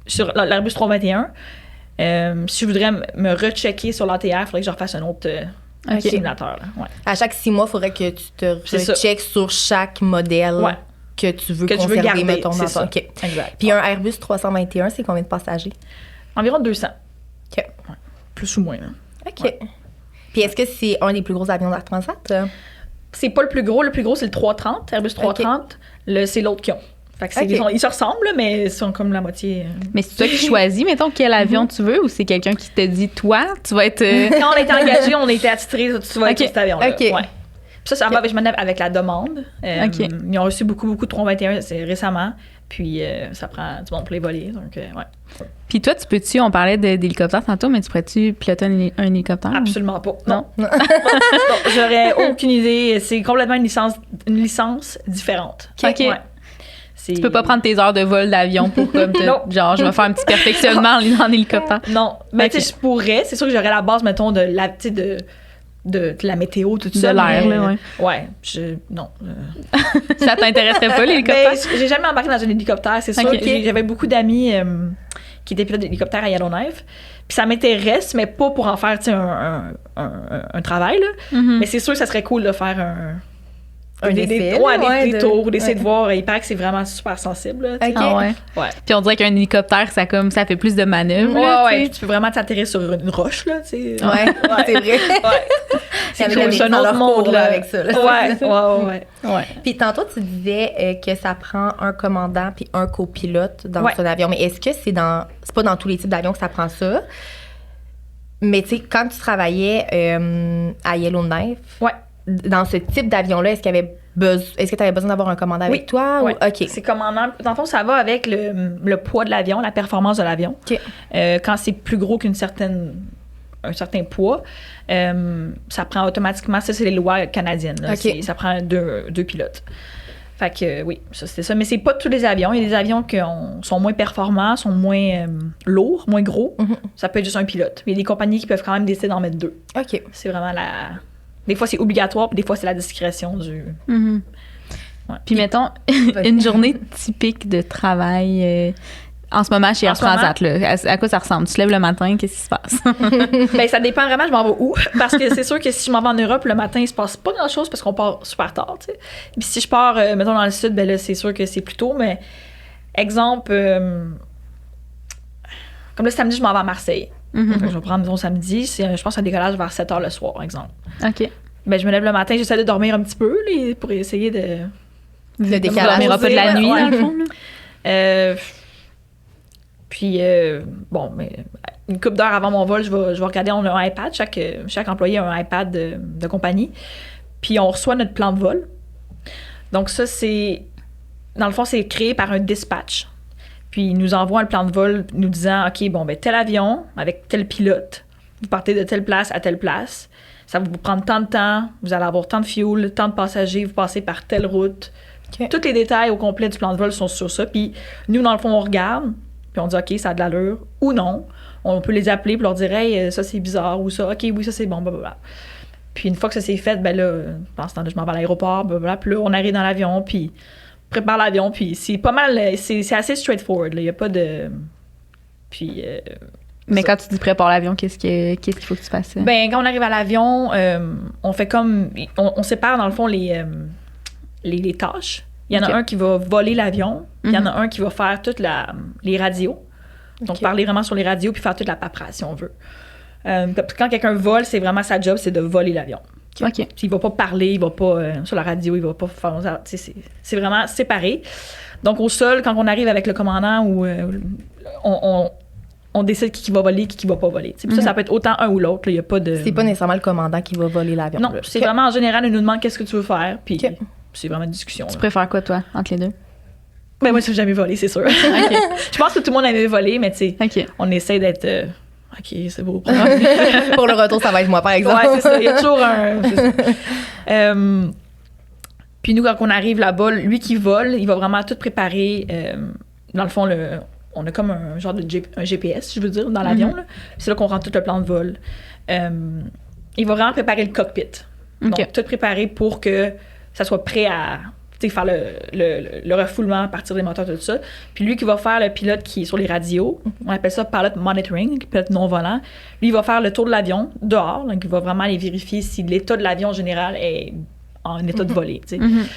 sur l'Airbus 321. Si je voudrais me rechecker sur l'ATR, il faudrait que je refasse un autre simulateur. Là. Ouais. À chaque 6 mois, il faudrait que tu te C'est ça. recheckes sur chaque modèle Ouais. que tu veux Que tu veux conserver, garder, mettons, c'est dans ça. ton... OK. Exact. Puis un Airbus 321, c'est combien de passagers? Environ 200. OK. Ouais. Plus ou moins. Là. OK. Ouais. Puis est-ce que c'est un des plus gros avions d'Air Transat? C'est pas le plus gros. Le plus gros, c'est le 330, Airbus 330. C'est l'autre qu'ils ont. Fait que ils se ressemblent, là, mais ils sont comme la moitié. Mais c'est toi qui choisis, mettons, quel avion tu veux, ou c'est quelqu'un qui te dit, toi, tu vas être... Quand on a été engagé, on a été attitrés, tu vas être sur cet avion-là. OK. Ouais. Puis ça va avec la demande. OK. Ils ont reçu beaucoup de 321 récemment. Puis ça prend du monde pour les voler. Donc, ouais. Puis toi, on parlait d'hélicoptère tantôt, mais tu pourrais-tu piloter un hélicoptère? Absolument pas. Non? Non, j'aurais aucune idée. C'est complètement une licence différente. OK. Ouais. Tu peux pas prendre tes heures de vol d'avion pour comme Non. genre je vais faire un petit perfectionnement en hélicoptère. Non, mais OK. tu sais, je pourrais. C'est sûr que j'aurais la base, mettons, de la météo, tout ça. De l'air, mais, là, ouais. Ouais, non. Ça t'intéresserait pas, l'hélicoptère? Ben, j'ai jamais embarqué dans un hélicoptère, c'est sûr. OK. J'avais beaucoup d'amis qui étaient pilotes d'hélicoptère à Yellowknife. Puis ça m'intéresse, mais pas pour en faire un travail. Là. Mhm. Mais c'est sûr que ça serait cool de faire des tours, d'essayer de voir. Il paraît que c'est vraiment super sensible. Là, OK. Ah ouais. Ouais. Puis on dirait qu'un hélicoptère, ça fait plus de manœuvres. là, Ouais, tu sais. puis tu peux vraiment t'atterrir sur une roche, là, tu sais. Ouais, c'est vrai. Ouais. C'est cool, c'est un autre monde, là. avec ça. Là. Ouais. Ouais. Puis tantôt, tu disais que ça prend un commandant puis un copilote dans Ouais. son avion. Mais est-ce que c'est pas dans tous les types d'avions que ça prend ça? Mais tu sais, quand tu travaillais à Yellowknife, Ouais. dans ce type d'avion-là, est-ce que tu avais besoin d'avoir un commandant avec toi? Ouais. Ou... OK. C'est commandant. Dans le fond, ça va avec le poids de l'avion, la performance de l'avion. OK. Quand c'est plus gros un certain poids, ça prend automatiquement, ça c'est les lois canadiennes, là. OK. Ça prend deux pilotes. Fait que oui, ça c'était ça. Mais c'est pas tous les avions. Il y a des avions qui sont moins performants, sont moins lourds, moins gros. Mhm. Ça peut être juste un pilote. Il y a des compagnies qui peuvent quand même décider d'en mettre deux. OK. C'est vraiment Des fois c'est obligatoire, puis des fois c'est la discrétion du... Mhm. Ouais. Puis mettons, une journée typique de travail en ce moment chez Air En ce moment? Transat, là, à quoi ça ressemble? Tu te lèves le matin, qu'est-ce qui se passe? Ben, ça dépend vraiment, je m'en vais où. Parce que c'est sûr que si je m'en vais en Europe, le matin, il se passe pas grand-chose parce qu'on part super tard, tu sais. Puis si je pars, mettons, dans le sud, ben là, c'est sûr que c'est plus tôt, mais exemple, comme le samedi, je m'en vais à Marseille. Mhm. Fait que je vais prendre, mettons, samedi, je pense un décollage vers 7h le soir, exemple. OK. Ben, je me lève le matin, j'essaie de dormir un petit peu, là, pour essayer de... Le Tu décalage. dormiras pas de la nuit, Ouais. dans le fond, là? Puis, bon, mais une couple d'heures avant mon vol, je vais regarder, on a un iPad, chaque employé a un iPad de compagnie, puis on reçoit notre plan de vol. Donc ça, dans le fond, c'est créé par un dispatch. Puis ils nous envoient un plan de vol nous disant, OK, bon, ben tel avion avec tel pilote, vous partez de telle place à telle place. Ça va vous prendre tant de temps, vous allez avoir tant de fuel, tant de passagers, vous passez par telle route. OK. Tous les détails au complet du plan de vol sont sur ça. Puis nous, dans le fond, on regarde, puis on dit, OK, ça a de l'allure ou non. On peut les appeler pour leur dire, hey, ça c'est bizarre ou ça, OK, oui, ça c'est bon, blablabla. Puis une fois que ça s'est fait, ben là, pendant ce temps-là, je m'en vais à l'aéroport, blablabla. Puis là, on arrive dans l'avion, puis prépare l'avion, puis c'est pas mal, c'est assez straightforward, il n'y a pas de. Puis. Mais quand tu dis prépare l'avion, qu'est-ce qu'il faut que tu fasses? Ben, quand on arrive à l'avion, on fait comme. On sépare, dans le fond, les tâches. Il y en a un qui va voler l'avion, puis il y en a un qui va faire toutes les radios. Donc, parler vraiment sur les radios, puis faire toute la paperasse, si on veut. Quand quelqu'un vole, c'est vraiment sa job, c'est de voler l'avion. OK. Il va pas parler, il va pas sur la radio, il va pas faire. C'est vraiment séparé. Donc, au sol, quand on arrive avec le commandant, on décide qui va voler, qui va pas voler. Puis ça peut être autant un ou l'autre. Il y a pas de. C'est pas nécessairement le commandant qui va voler l'avion. Non, là. c'est vraiment en général, il nous demande qu'est-ce que tu veux faire. Puis c'est vraiment une discussion. Tu préfères quoi, toi, entre les deux? Ben, moi, je n'ai jamais volé, c'est sûr. Je pense que tout le monde avait volé, mais tu sais, on essaie d'être. OK, c'est beau. Pour le retour, ça va être moi, par exemple. Ouais, c'est ça. Il y a toujours un. Puis nous, quand on arrive là-bas, lui qui vole, il va vraiment tout préparer. Dans le fond, on a comme un genre de un GPS, je veux dire, dans l'avion. Là. C'est là qu'on rend tout le plan de vol. Il va vraiment préparer le cockpit. Donc, tout préparer pour que ça soit prêt à faire le refoulement à partir des moteurs, tout ça. Puis lui qui va faire le pilote qui est sur les radios, on appelle ça pilot monitoring, pilote non-volant. Lui, il va faire le tour de l'avion dehors. Donc, il va vraiment aller vérifier si l'état de l'avion en général est en état de voler.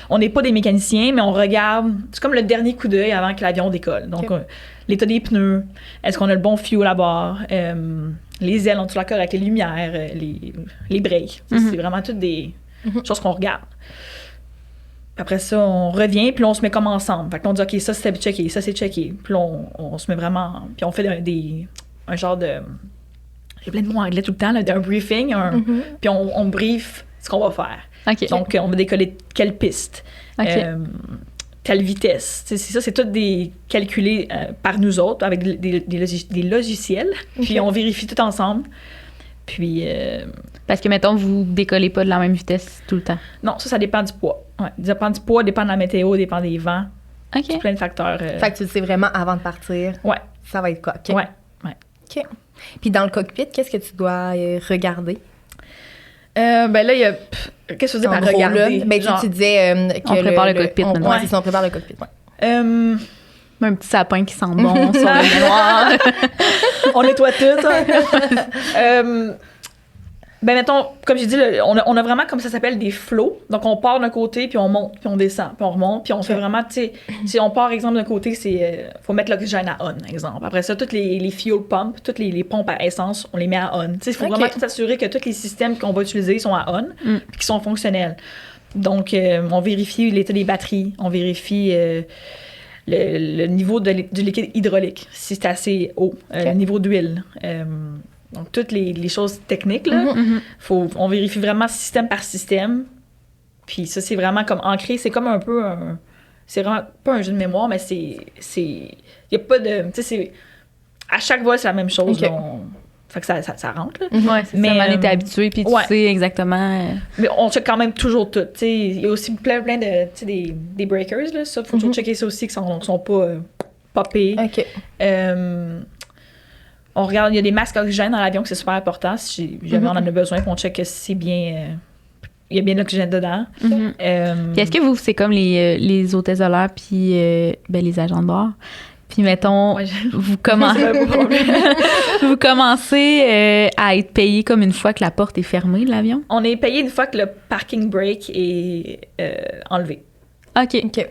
On n'est pas des mécaniciens, mais on regarde. C'est comme le dernier coup d'œil avant que l'avion décolle. Donc, l'état des pneus, est-ce qu'on a le bon fuel à bord, les ailes ont-tu l'accord avec les lumières, les breaks. C'est vraiment toutes des choses qu'on regarde. Après ça, on revient, puis là, on se met comme ensemble. Fait que là, on dit, OK, ça, c'est checké, ça, c'est checké. Puis là, on se met vraiment. Puis on fait un genre de. J'ai plein de mots anglais tout le temps, là, d'un briefing. Puis on brief ce qu'on va faire. Okay. Donc, on va décoller quelle piste, telle vitesse. C'est ça, c'est tout calculé par nous autres avec des logiciels. Puis on vérifie tout ensemble. Puis. Parce que, mettons, vous décollez pas de la même vitesse tout le temps. Non, ça dépend du poids. Ouais, ça dépend du poids, dépend de la météo, dépend des vents. OK. C'est plein de facteurs. Fait que tu le sais vraiment avant de partir. Ouais. Ça va être quoi? OK. Ouais. OK. Puis dans le cockpit, qu'est-ce que tu dois regarder? Ben là, il y a. Qu'est-ce que tu veux dire par regarder? Ben, tu disais que on prépare le cockpit maintenant. Ouais, c'est ça, on prépare le cockpit. Un petit sapin qui sent bon sur le miroir. On nettoie tout. Ben, mettons, comme j'ai dit, on a vraiment, comme ça s'appelle, des flots. Donc, on part d'un côté, puis on monte, puis on descend, puis on remonte, puis on fait vraiment, tu sais, si on part, exemple, d'un côté, faut mettre l'oxygène à on, exemple. Après ça, toutes les fuel pumps, toutes les pompes à essence, on les met à on. Tu sais, il faut vraiment tout s'assurer que tous les systèmes qu'on va utiliser sont à on, puis qu'ils sont fonctionnels. Donc, on vérifie l'état des batteries, on vérifie le niveau du liquide hydraulique, si c'est assez haut, le niveau d'huile. Donc, toutes les choses techniques, là, on vérifie vraiment système par système. Puis ça, c'est vraiment comme ancré. C'est comme un peu c'est vraiment pas un jeu de mémoire, mais il n'y a pas de... Tu sais, à chaque vol, c'est la même chose. Fait que ça rentre, là. Ouais, c'est ça. On était habitué, puis tu sais exactement... Mais on check quand même toujours tout. Il y a aussi plein de... Tu sais, des breakers, là. Ça, faut toujours checker ça aussi, qu'ils sont pas popés. OK. On regarde, il y a des masques oxygène dans l'avion, que c'est super important. Si jamais on en a besoin, puis on check que c'est bien... il y a bien de l'oxygène dedans. Puis est-ce que vous, c'est comme les hôtesses de l'air puis les agents de bord? Puis mettons, vous commencez à être payé comme une fois que la porte est fermée de l'avion? On est payé une fois que le parking brake est enlevé. OK. Ouais.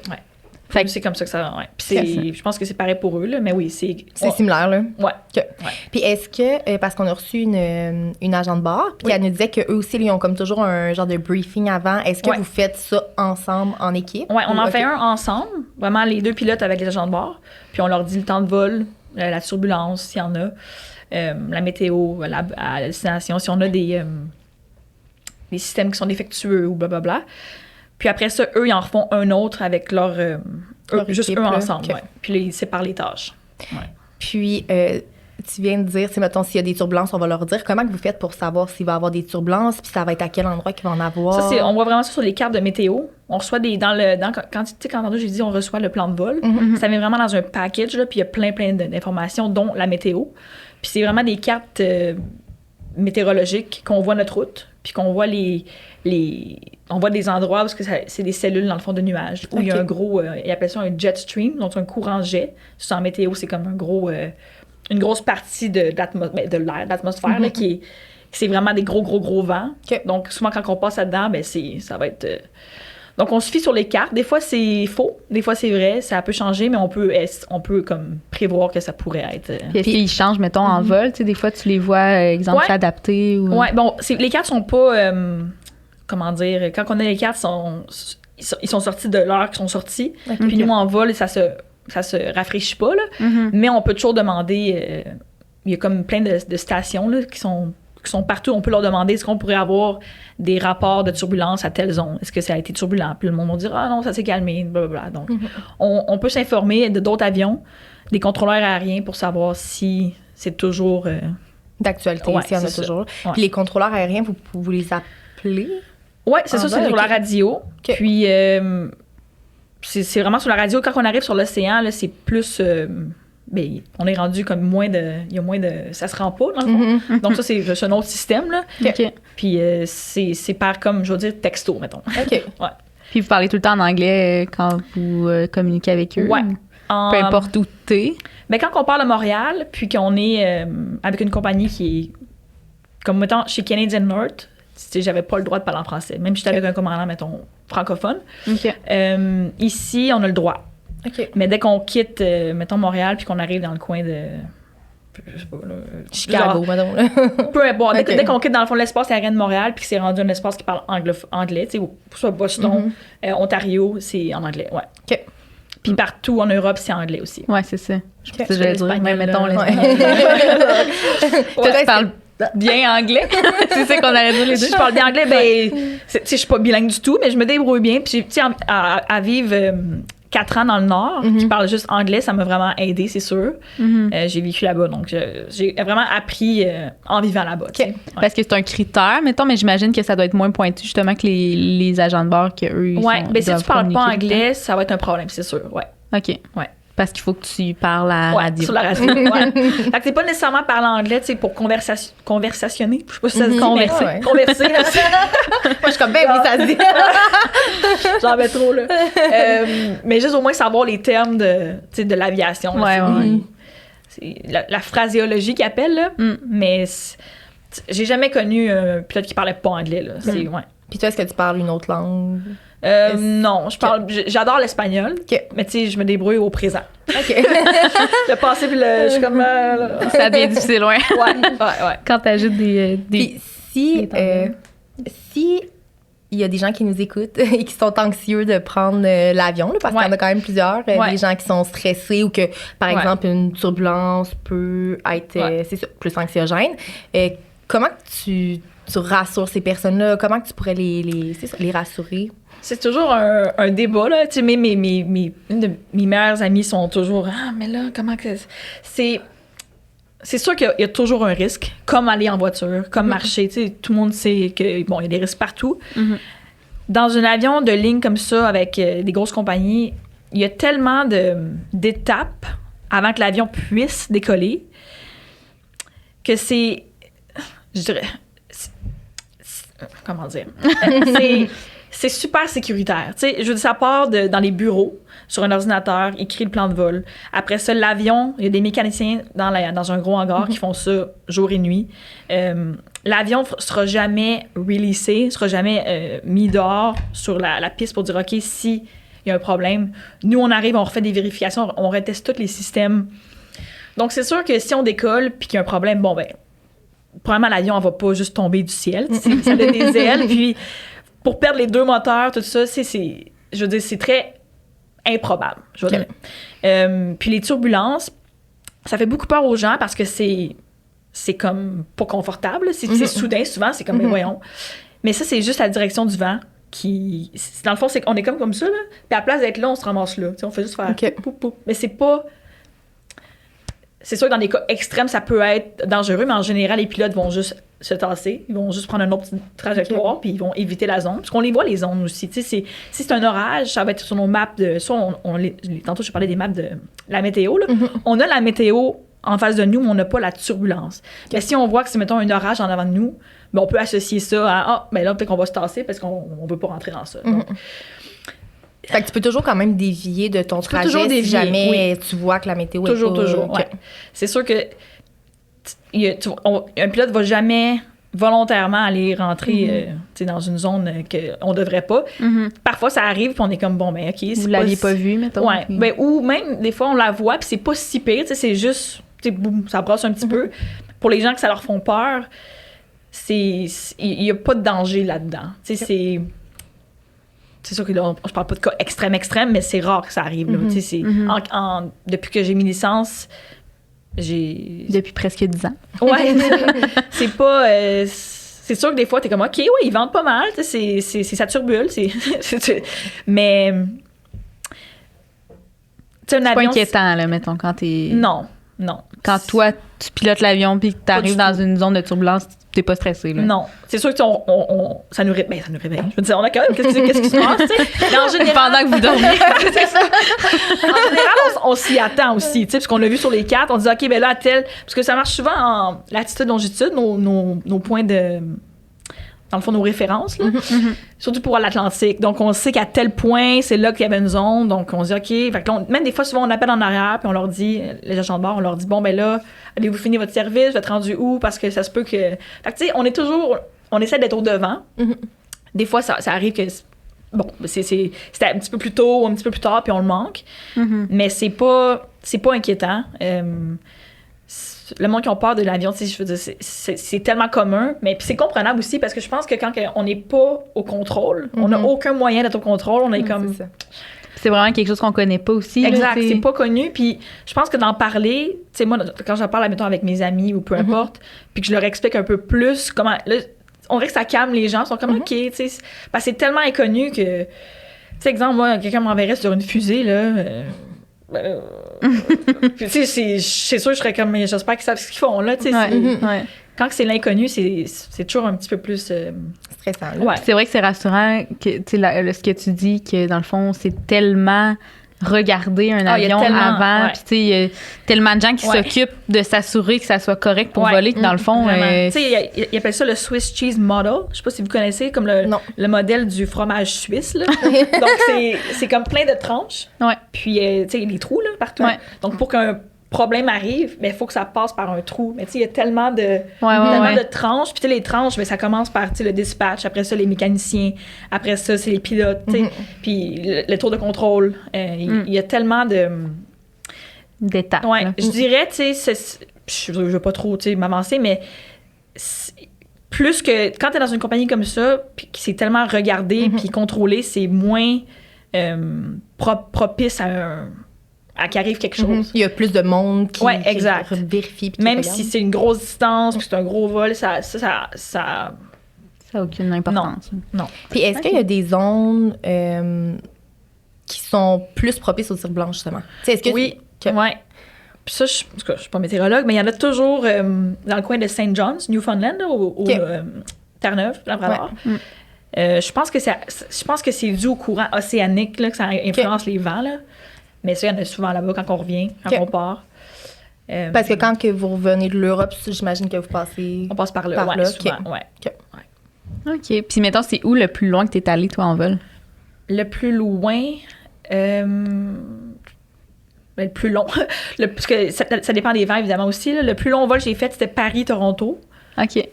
Fait que c'est comme ça que ça... Ouais. Puis je pense que c'est pareil pour eux, là, mais oui, c'est... C'est similaire, là. Ouais. Okay. Puis est-ce que, parce qu'on a reçu une agent de bord, puis elle nous disait qu'eux aussi, ils ont comme toujours un genre de briefing avant, est-ce que vous faites ça ensemble, en équipe? Oui, on en fait un ensemble, vraiment les deux pilotes avec les agents de bord, puis on leur dit le temps de vol, la turbulence, s'il y en a, la météo, à la destination, si on a des systèmes qui sont défectueux ou blablabla. Puis après ça, eux, ils en refont un autre avec juste eux ensemble. Okay. Ouais. Puis là, ils séparent les tâches. Puis, tu viens de dire, mettons, s'il y a des turbulences, on va leur dire. Comment que vous faites pour savoir s'il va y avoir des turbulences, puis ça va être à quel endroit qu'il va en avoir? Ça, on voit vraiment ça sur les cartes de météo. On reçoit quand j'ai dit on reçoit le plan de vol, ça met vraiment dans un package, là, puis il y a plein d'informations, dont la météo. Puis c'est vraiment des cartes météorologiques qu'on voit notre route, puis qu'on voit on voit des endroits où c'est des cellules dans le fond de nuages, où il y a un gros, ils appellent ça un jet stream, donc un courant jet. Ça, en météo, c'est comme une grosse partie de l'air, de l'atmosphère, là, c'est vraiment des gros vents. Okay. Donc, souvent, quand on passe là-dedans, ça va être... Donc, on se fie sur les cartes. Des fois, c'est faux. Des fois, c'est vrai. Ça peut changer, mais on peut comme prévoir que ça pourrait être... Puis est-ce qu'ils changent, mettons, en vol? Tu sais, des fois, tu les vois, exemple, s'adapter ou... Ouais, bon, les cartes sont pas... comment dire? Quand on a les cartes, ils sont sortis de l'heure qu'ils sont sortis. Okay. Puis nous, en vol, ça se rafraîchit pas, là. Mais on peut toujours demander... il y a comme plein de stations là, qui sont partout. On peut leur demander est-ce qu'on pourrait avoir des rapports de turbulence à telle zone. Est-ce que ça a été turbulent? Puis le monde va dire ah non, ça s'est calmé, blablabla. Donc, on peut s'informer d'autres avions, des contrôleurs aériens pour savoir si c'est toujours... d'actualité, s'il y en a toujours. Ouais. Puis les contrôleurs aériens, vous les appelez? Oui, c'est ça, c'est sur la radio. Okay. Puis c'est vraiment sur la radio. Quand on arrive sur l'océan, là, c'est plus... ben, on est rendu comme il y a moins de... Ça se rend pas, dans le fond. Donc ça, c'est un autre système, là. Okay. Puis c'est par, comme, je veux dire, texto, mettons. OK. Ouais. Puis vous parlez tout le temps en anglais quand vous communiquez avec eux? Ouais. Peu importe où t'es? Mais quand on parle à Montréal, puis qu'on est avec une compagnie qui est... Comme, mettons, chez Canadian North, j'avais pas le droit de parler en français. Même si j'étais avec un commandant, mettons, francophone. Okay. Ici, on a le droit. Okay. Mais dès qu'on quitte, mettons, Montréal, puis qu'on arrive dans le coin de... Je sais pas, là, Chicago, madame. Peu importe. Dès qu'on quitte, dans le fond, l'espace aérien de Montréal, puis que c'est rendu un espace qui parle anglais, tu sais, soit Boston, Ontario, c'est en anglais, ouais. OK. Puis partout en Europe, c'est anglais aussi. Ouais, c'est ça. Je pense que j'allais dire. Mais mettons, l'espagnol. Tu parles bien anglais. C'est ça qu'on allait dire les deux. Je parle bien anglais, ben, je suis pas bilingue du tout, mais je me débrouille bien. Puis, tu sais, à vivre 4 ans dans le Nord, qui parle juste anglais, ça m'a vraiment aidé, c'est sûr. J'ai vécu là-bas, donc j'ai vraiment appris en vivant là-bas. Okay. Ouais. Parce que c'est un critère, mettons, mais j'imagine que ça doit être moins pointu, justement, que les agents de bord, qu'eux, ouais, mais si tu parles pas anglais, ça va être un problème, c'est sûr, ouais. OK. Ouais. Parce qu'il faut que tu parles à la radio. Sur la radio, ouais. Fait que c'est pas nécessairement parler anglais, tu sais, pour conversationner. Je sais pas si ça se dit. Converser. Ouais. Converser. Moi, je suis comme, ben oui, ça se dit. J'en mets trop, là. Mais juste au moins savoir les termes de l'aviation. Ouais, ouais. C'est la phraséologie qu'ils appellent, là. Mais j'ai jamais connu un pilote qui parlait pas anglais, là. C'est, ouais. Puis toi, est-ce que tu parles une autre langue? Non, j'adore l'espagnol, mais tu sais, je me débrouille au présent. OK. Le passé puis je suis comme... ça devient difficile, ouais. Ouais. Quand t'ajoutes des... Puis si il y a des gens qui nous écoutent et qui sont anxieux de prendre l'avion, là, parce qu'il y en a quand même plusieurs, des gens qui sont stressés ou que, par exemple, une turbulence peut être c'est ça, plus anxiogène. Comment tu rassures ces personnes-là? Comment tu pourrais les rassurer? C'est toujours un débat, là. Tu sais, une de mes meilleures amies sont toujours « Ah, mais là, comment que... » C'est sûr qu'il y a toujours un risque, comme aller en voiture, comme marcher. Tu sais, tout le monde sait que, bon, il y a des risques partout. Dans un avion de ligne comme ça, avec des grosses compagnies, il y a tellement d'étapes avant que l'avion puisse décoller que c'est... Je dirais... Comment dire? C'est super sécuritaire. Tu sais, je veux dire, ça part dans les bureaux, sur un ordinateur, écrit le plan de vol. Après ça, l'avion, il y a des mécaniciens dans un gros hangar qui font ça jour et nuit. L'avion sera jamais releasé, sera jamais mis dehors sur la piste pour dire, OK, si il y a un problème, nous, on arrive, on refait des vérifications, on reteste tous les systèmes. Donc, c'est sûr que si on décolle puis qu'il y a un problème, bon, ben, probablement, l'avion, elle va pas juste tomber du ciel. Ça a des ailes, puis... Pour perdre les 2 moteurs, tout ça, je veux dire, c'est très improbable. Je veux dire. Puis les turbulences, ça fait beaucoup peur aux gens parce que c'est comme pas confortable. C'est soudain, souvent, c'est comme, mais voyons. Mais ça, c'est juste la direction du vent qui... Dans le fond, on est comme ça, là. Puis à la place d'être là, on se ramasse là. T'sais, on fait juste faire... Poup, poup. Mais c'est pas... c'est sûr que dans des cas extrêmes, ça peut être dangereux, mais en général, les pilotes vont juste se tasser. Ils vont juste prendre une autre petite trajectoire, puis ils vont éviter la zone. Parce qu'on les voit, les zones aussi. Tu sais, si c'est un orage, ça va être sur nos maps de... Soit tantôt, je parlais des maps de la météo. Là. On a la météo en face de nous, mais on n'a pas la turbulence. Mais si on voit que c'est, mettons, un orage en avant de nous, ben, on peut associer ça à « ben là, peut-être qu'on va se tasser parce qu'on ne veut pas rentrer dans ça. » Donc, fait que tu peux toujours quand même dévier de ton trajet si jamais tu vois que la météo est pas... Toujours, ouais. C'est sûr que un pilote va jamais volontairement aller rentrer dans une zone qu'on devrait pas. Parfois, ça arrive, puis on est comme, bon, ben OK. Vous l'aviez pas vu, mettons. Ouais. Ben, ou même, des fois, on la voit, puis c'est pas si pire, c'est juste, boum, ça brasse un petit peu. Pour les gens que ça leur font peur, il y a pas de danger là-dedans. C'est sûr que là, je parle pas de cas extrêmes, mais c'est rare que ça arrive. Là. Depuis que j'ai mis licence, Depuis presque 10 ans. Ouais. C'est pas... c'est sûr que des fois, t'es comme, OK, ouais, ils vendent pas mal. C'est ça turbule. Mais... C'est pas inquiétant, là, mettons, quand t'es... Non. Quand toi, tu pilotes l'avion puis que t'arrives dans une zone de turbulence, t'es pas stressé, là. Non. C'est sûr que ça nous réveille. Je veux dire, on a quand même... Qu'est-ce qui se passe, tu sais? Mais en général... Pendant que vous dormez. C'est ça. En général, on s'y attend aussi, tu sais, parce qu'on l'a vu sur les cartes. On dit, OK, ben là, parce que ça marche souvent en latitude, longitude, nos points de... Dans le fond, nos références, là. Surtout pour l'Atlantique. Donc, on sait qu'à tel point, c'est là qu'il y avait une zone. Donc, on se dit, OK. Fait que là, même des fois, souvent, on appelle en arrière, puis on leur dit, les agents de bord, on leur dit, bon, ben là, avez-vous fini votre service? Vous êtes rendu où? Parce que ça se peut que. Fait que, tu sais, on essaie d'être au devant. Des fois, ça arrive que. Bon, c'était un petit peu plus tôt ou un petit peu plus tard, puis on le manque. Mais c'est pas inquiétant. Le monde qui ont peur de l'avion, je veux dire, c'est tellement commun, mais c'est comprenable aussi parce que je pense que quand on n'est pas au contrôle, on n'a aucun moyen d'être au contrôle, on est comme... C'est vraiment quelque chose qu'on connaît pas aussi. Exact, là, c'est pas connu, puis je pense que d'en parler, tu sais, moi, quand j'en parle, admettons, avec mes amis ou peu importe, puis que je leur explique un peu plus comment... Là, on dirait que ça calme les gens, ils sont comme, OK, tu sais, parce que c'est tellement inconnu que... Tu sais, exemple, moi, quelqu'un m'enverrait sur une fusée, là... tu sais, c'est sûr, je serais comme, mais j'espère qu'ils savent ce qu'ils font, là, tu sais. Quand c'est l'inconnu, c'est toujours un petit peu plus stressant. Là. Ouais. C'est vrai que c'est rassurant que, tu sais, ce que tu dis, que dans le fond, c'est tellement regarder un avion avant, puis tu sais, il y a tellement de gens qui s'occupent de s'assurer que ça soit correct pour voler, que dans le fond... tu sais, ils appellent ça le Swiss Cheese Model. Je sais pas si vous connaissez, comme le modèle du fromage suisse, là. Donc, c'est comme plein de tranches. Puis, tu sais, les trous, là, partout. Donc, pour qu'un problème arrive, il faut que ça passe par un trou. Mais tu sais, il y a tellement de tranches. Puis les tranches, ça commence par le dispatch. Après ça, les mécaniciens. Après ça, c'est les pilotes. Puis le tour de contrôle. Il y a tellement d'étapes. Ouais, je dirais, tu sais, je veux pas trop m'avancer, mais plus que quand tu es dans une compagnie comme ça, puis que c'est tellement regardé puis contrôlé, c'est moins propice à qu'il arrive quelque chose. Il y a plus de monde qui vérifie. Même si c'est une grosse distance, puis c'est un gros vol, ça n'a aucune importance. Non. Puis est-ce qu'il y a des zones qui sont plus propices aux turbulences, justement? Est-ce que oui. Puis ça, je suis pas météorologue, mais il y en a toujours dans le coin de St. John's, Newfoundland, ou Terre-Neuve, Labrador. Je pense que c'est dû au courant océanique là, que ça influence les vents, là. Mais ça, il y en a souvent là-bas quand on revient, quand on part. Parce que quand que vous revenez de l'Europe, j'imagine que vous passez... On passe par là, souvent, OK. Puis, mettons, c'est où le plus loin que tu es allé, toi, en vol? Le plus loin... le plus long... parce que ça dépend des vents, évidemment, aussi. Là. Le plus long vol que j'ai fait, c'était Paris-Toronto. OK.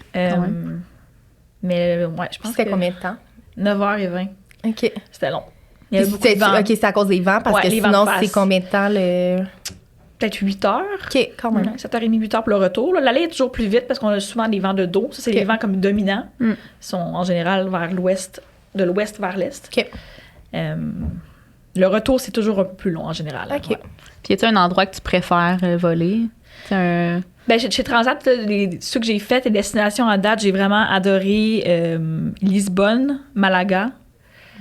Mais, je pense que... C'était combien de temps? 9h20. OK. C'était long. Il y avait beaucoup de vent. OK, c'est à cause des vents, parce que sinon, c'est combien de temps le... Peut-être 8 heures. OK, quand même. 7h30, 8 heures pour le retour. Là. L'aller est toujours plus vite parce qu'on a souvent des vents de dos. Ça, c'est les vents comme dominants. Ils sont en général vers l'ouest, de l'ouest vers l'est. OK. Le retour, c'est toujours un peu plus long en général. OK. Puis, y a-t-il un endroit que tu préfères voler? Ben, chez Transat, ceux que j'ai fait, les destinations à date, j'ai vraiment adoré Lisbonne, Malaga.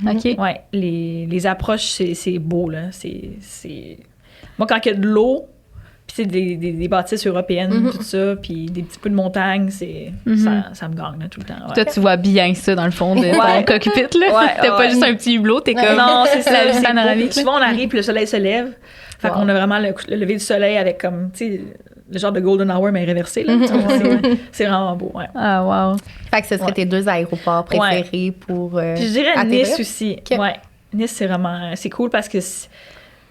OK. Ouais, les approches, c'est beau, là. Moi, quand il y a de l'eau, Puis c'est des bâtisses européennes, tout ça, puis des petits peu de montagne, ça me gagne là, tout le temps. Ouais. Toi, tu vois bien ça dans le fond de ton cockpit, là. Ouais, T'as pas juste un petit hublot, t'es comme... Non, c'est ça. la vue panoramique. Souvent, on arrive, puis le soleil se lève. Fait qu'on a vraiment le lever du soleil avec comme, tu sais, le genre de golden hour, mais réversé, là. C'est vraiment beau, ouais. Ah, wow. Fait que ce serait tes 2 aéroports préférés pour Puis je dirais atterrir? Nice aussi. Okay. Ouais. Nice, c'est vraiment... C'est cool parce que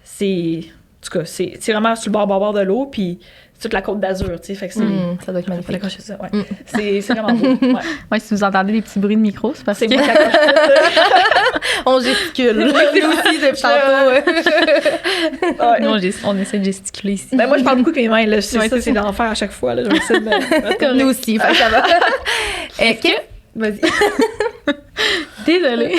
c'est... En tout cas, c'est vraiment sur le bord de l'eau, puis c'est toute la côte d'Azur, tu sais. Fait que c'est... ça doit être Faut magnifique. l'accrocher ça, ouais. C'est vraiment beau, ouais. Ouais, si vous entendez des petits bruits de micro, c'est parce C'est que... moi qui accroche ça. On gesticule. C'est aussi depuis tantôt. Ouais. On essaie de gesticuler ici. Ben moi, je parle beaucoup avec mes mains, là. Ouais, C'est l'enfer à chaque fois, là. Je vais essayer de me... Nous aussi, fait que ça va. Vas-y. Désolée.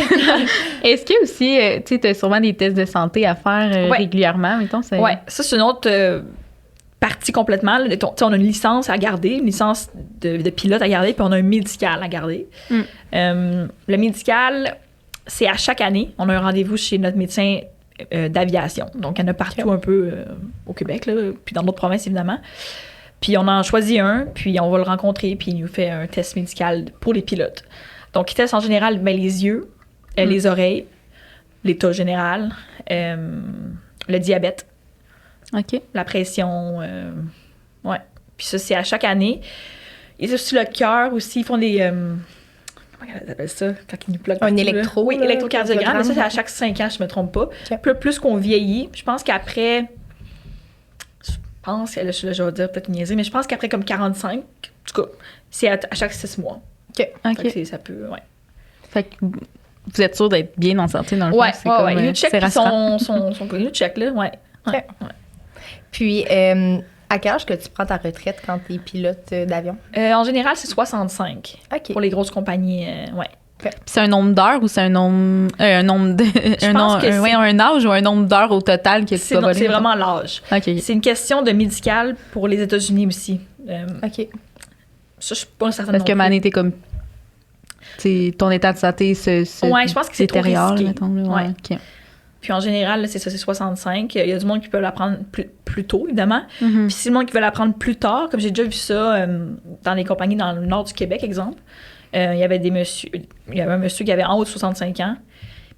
Est-ce que aussi, tu sais, t'as sûrement des tests de santé à faire régulièrement, mettons? Ouais, ça, c'est une autre partie complètement. Là. On a une licence à garder, une licence de pilote à garder, puis on a un médical à garder. Le médical, c'est à chaque année. On a un rendez-vous chez notre médecin d'aviation. Donc, il y en a partout un peu au Québec, là, puis dans d'autres provinces, évidemment. Puis on en choisit un, puis on va le rencontrer, puis il nous fait un test médical pour les pilotes. Donc, il teste en général les yeux, les oreilles, l'état général, le diabète, la pression. Ouais. Puis ça, c'est à chaque année. Et aussi le cœur aussi. Ils font des... comment on appelle ça? Quand ils nous pluguent un partout, électro. Oui, électrocardiogramme. Mais ça, c'est à chaque 5 ans, je ne me trompe pas. Okay. Plus qu'on vieillit, je pense qu'après... Je pense, là, je vais dire peut-être niaiser, mais je pense qu'après comme 45, en tout cas, c'est à chaque 6 mois. OK. Fait que ça peut, ouais. Fait que vous êtes sûr d'être bien en santé dans le fond? C'est comme, ils nous checkent ils nous checkent, là, ouais. Okay. Ouais. Puis, à quel âge que tu prends ta retraite quand tu es pilote d'avion? En général, c'est 65. OK. Pour les grosses compagnies, ouais. Okay. Puis c'est un nombre d'heures ou c'est un nombre un âge ou un nombre d'heures au total que tu dois voler? C'est vraiment l'âge. Okay. C'est une question de médical pour les États-Unis aussi. OK. Ça, je suis pas certaine. Parce que Mané, t'es comme... ton état de santé je pense que c'est trop risqué. Mettons, ouais. Okay. Puis en général, là, c'est 65. Il y a du monde qui peut l'apprendre plus tôt, évidemment. Puis si le monde qui veut l'apprendre plus tard, comme j'ai déjà vu ça dans des compagnies dans le nord du Québec, exemple, il y avait un monsieur qui avait en haut de 65 ans,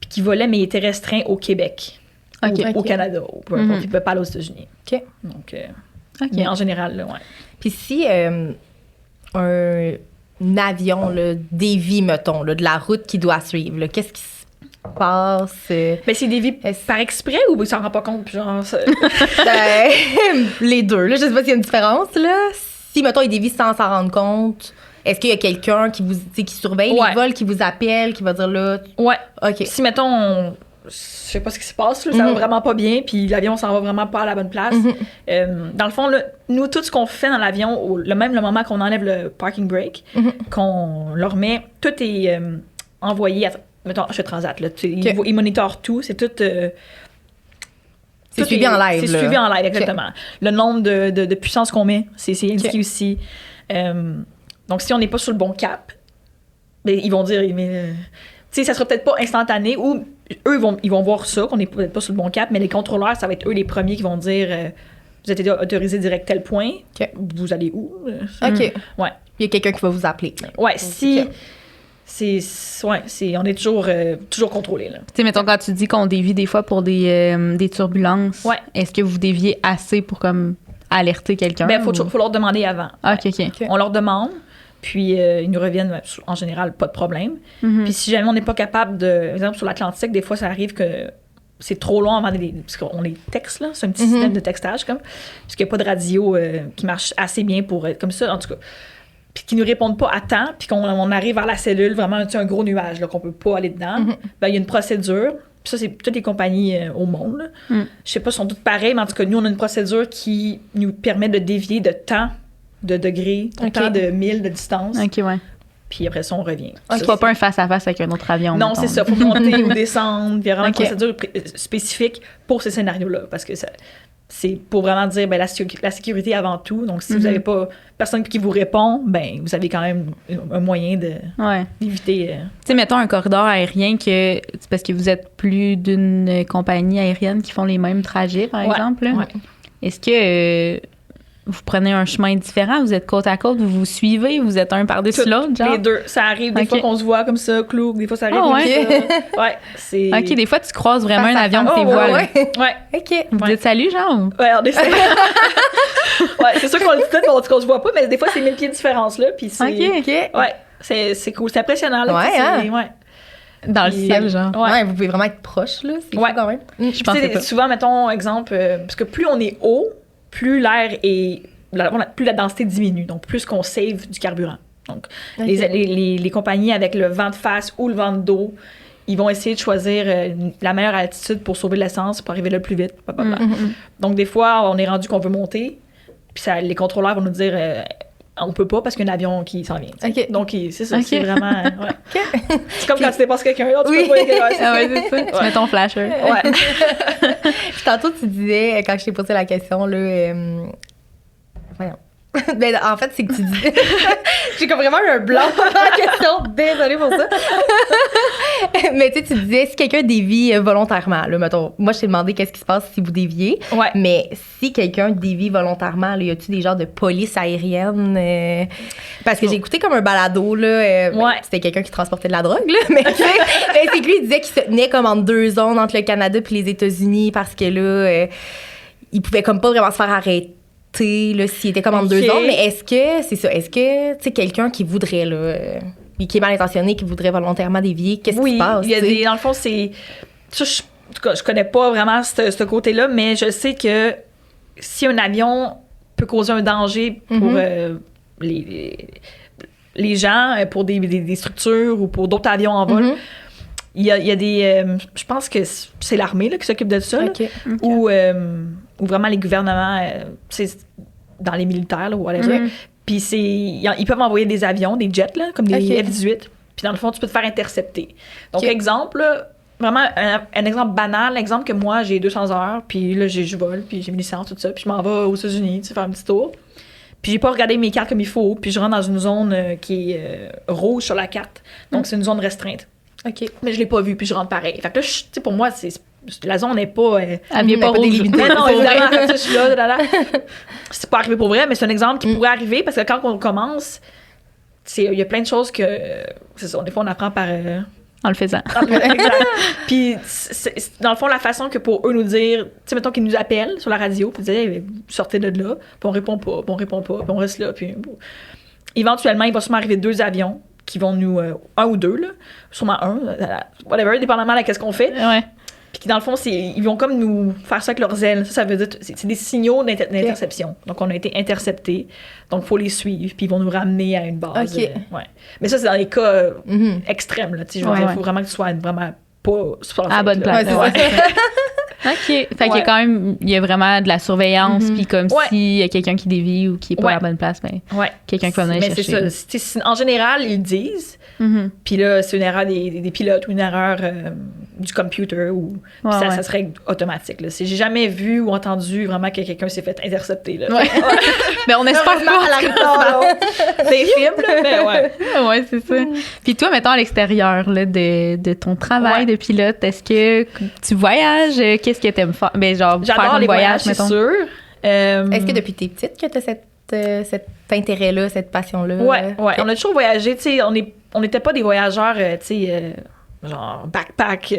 puis qui volait, mais il était restreint au Québec, au Canada, peu importe, il ne pouvait pas aller aux États-Unis. OK. Donc, mais en général, là, ouais. Puis si un avion dévie, mettons, de la route qu'il doit suivre, qu'est-ce qui se passe? Mais c'est dévié par exprès ou il s'en rend pas compte? Genre, les deux, là, je sais pas s'il y a une différence. Là. Si, mettons, il dévie sans s'en rendre compte, est-ce qu'il y a quelqu'un qui surveille les vols, qui vous appelle, qui va dire là... Ouais. OK. Si, mettons, je sais pas ce qui se passe, là, ça va vraiment pas bien, puis l'avion s'en va vraiment pas à la bonne place. Dans le fond, là, nous, tout ce qu'on fait dans l'avion, le moment qu'on enlève le parking brake, qu'on le remet, tout est envoyé à... Mettons, chez Transat, là. Ils monitorent tout, c'est tout... c'est suivi en live. C'est suivi en live, exactement. Le nombre de puissance qu'on met, c'est indiqué aussi. Donc, si on n'est pas sur le bon cap, ben, ils vont dire... tu sais, ça sera peut-être pas instantané, ou eux, ils vont voir ça, qu'on n'est peut-être pas sur le bon cap, mais les contrôleurs, ça va être eux les premiers qui vont dire... vous êtes autorisé direct tel point. Vous allez où? OK. Ouais. Il y a quelqu'un qui va vous appeler. Ouais, si... on est toujours contrôlé. Tu sais, mettons, quand tu dis qu'on dévie des fois pour des turbulences, est-ce que vous déviez assez pour comme alerter quelqu'un? Ben, faut leur demander avant. OK. On leur demande, puis ils nous reviennent, en général, pas de problème. Puis si jamais on n'est pas capable par exemple, sur l'Atlantique, des fois, ça arrive que c'est trop long avant parce qu'on les texte, là. C'est un petit système de textage, comme. Parce qu'il n'y a pas de radio qui marche assez bien pour être comme ça, en tout cas. Puis qui nous répondent pas à temps, puis qu'on arrive vers la cellule, vraiment un gros nuage, là, qu'on peut pas aller dedans, ben, il y a une procédure. Puis ça, c'est toutes les compagnies au monde. Je sais pas si sont toutes pareilles, mais en tout cas, nous, on a une procédure qui nous permet de dévier de temps, de degrés, de temps de milles de distance. OK, ouais. Puis après ça, on revient. Tu vois pas un face-à-face avec un autre avion. Non, c'est ça. Faut monter ou descendre. Il y a vraiment une procédure spécifique pour ces scénarios-là. Parce que c'est pour vraiment dire la sécurité avant tout. Donc, si vous n'avez pas personne qui vous répond, ben vous avez quand même un moyen d'éviter. Tu sais, mettons un corridor aérien c'est parce que vous êtes plus d'une compagnie aérienne qui font les mêmes trajets, par exemple. Là. Est-ce que vous prenez un chemin différent? Vous êtes côte à côte, vous vous suivez, vous êtes un par-dessus l'autre, genre? Les deux. Ça arrive des fois qu'on se voit comme ça, clou, des fois ça arrive comme ça. Ouais, c'est... OK, des fois, tu croises vraiment un avion de tes voiles. Ouais. OK. Vous dites salut, genre? Ouais, on essaie. Ouais, c'est sûr qu'on le dit tout, mais on se voit pas, mais des fois, c'est 1000 pieds de différence, là, puis c'est... OK. Ouais, c'est cool. C'est impressionnant, là. Ouais, Dans le ciel, genre. Ouais, vous pouvez vraiment être proche, là. C'est fou quand même. Je pensais pas. Souvent, mettons, exemple, parce que plus on est haut, plus l'air est... plus la densité diminue, donc plus qu'on save du carburant. Donc, les compagnies avec le vent de face ou le vent de dos, ils vont essayer de choisir la meilleure altitude pour sauver de l'essence, pour arriver là le plus vite. Donc, des fois, on est rendu qu'on veut monter, puis les contrôleurs vont nous dire on peut pas parce qu'il y a un avion qui s'en vient. Donc, c'est ça, c'est vraiment... C'est comme quand tu dépasses quelqu'un d'autre, tu peux pas y aller. C'est ça. Tu mets ton flasher. Puis tantôt, tu disais, quand je t'ai posé la question, là... Voyons. Ben, en fait, c'est que tu disais... J'ai comme vraiment eu un blanc dans la question. Désolée pour ça. Mais tu disais, si quelqu'un dévie volontairement, là, mettons, moi, je t'ai demandé qu'est-ce qui se passe si vous déviez. Mais si quelqu'un dévie volontairement, là, y a-tu des genres de police aérienne? Parce que j'ai écouté comme un balado, là. C'était quelqu'un qui transportait de la drogue, là. Mais c'est que lui, il disait qu'il se tenait comme entre deux zones, entre le Canada puis les États-Unis, parce que là, il pouvait comme pas vraiment se faire arrêter. Là, s'il était comme en deux zones, mais est-ce que, tu sais, quelqu'un qui voudrait, là, qui est mal intentionné, qui voudrait volontairement dévier, qu'est-ce qui se passe? Oui, dans le fond, c'est... Ça, en tout cas, je connais pas vraiment ce côté-là, mais je sais que si un avion peut causer un danger pour les gens, pour des structures ou pour d'autres avions en vol, il y a des... je pense que c'est l'armée là, qui s'occupe de ça, ou vraiment les gouvernements, dans les militaires, là, ou whatever. Puis ils peuvent envoyer des avions, des jets, là, comme des F-18. Puis dans le fond, tu peux te faire intercepter. Donc, exemple, là, vraiment un exemple banal, l'exemple que moi, j'ai 200 heures, puis là, je vole, puis j'ai mes licences, tout ça, puis je m'en vais aux États-Unis, faire un petit tour. Puis j'ai pas regardé mes cartes comme il faut, puis je rentre dans une zone qui est rouge sur la carte. Donc, c'est une zone restreinte. Mais je l'ai pas vue, puis je rentre pareil. Fait que là, pour moi, la zone n'est pas... elle vient pas délimitée. Non, évidemment, je suis là. C'est pas arrivé pour vrai, mais c'est un exemple qui pourrait arriver, parce que quand on commence, il y a plein de choses que... C'est ça, des fois, on apprend par... En le faisant. Exact. Puis, dans le fond, la façon que pour eux nous dire... Tu sais, mettons qu'ils nous appellent sur la radio, puis ils disent hey, « sortez de là », puis on répond pas, puis on reste là, puis... Éventuellement, il va sûrement arriver 2 avions qui vont nous... un ou 2, là. Sûrement un, whatever, dépendamment de qu'est-ce qu'on fait. Puis qui, dans le fond, ils vont comme nous faire ça avec leurs ailes. Ça veut dire... C'est des signaux d'interception. Donc, on a été interceptés. Donc, il faut les suivre. Puis, ils vont nous ramener à une base. Mais ça, c'est dans les cas extrêmes. Là, je veux dire, il faut vraiment que tu sois vraiment pas... À la bonne place. OK. Fait qu'il y a quand même... Il y a vraiment de la surveillance. Puis comme s'il y a quelqu'un qui dévie ou qui est pas à la bonne place, ben, quelqu'un qui va venir chercher. Mais c'est ça. En général, ils le disent. Puis là, c'est une erreur des pilotes ou une erreur du computer ou ça se règle automatique. Là. J'ai jamais vu ou entendu vraiment que quelqu'un s'est fait intercepter. Là. Mais on espère pas. Des films, là, mais ouais, c'est ça. Puis toi, mettons, à l'extérieur là, de ton travail de pilote, est-ce que tu voyages? Qu'est-ce que t'aimes faire? Ben, genre, j'adore faire un les voyage, c'est mettons. sûr. Est-ce que depuis t'es petite que t'as cet intérêt-là, cette passion-là? Ouais. On a toujours voyagé. Tu sais, on n'était pas des voyageurs, tu sais, genre backpack.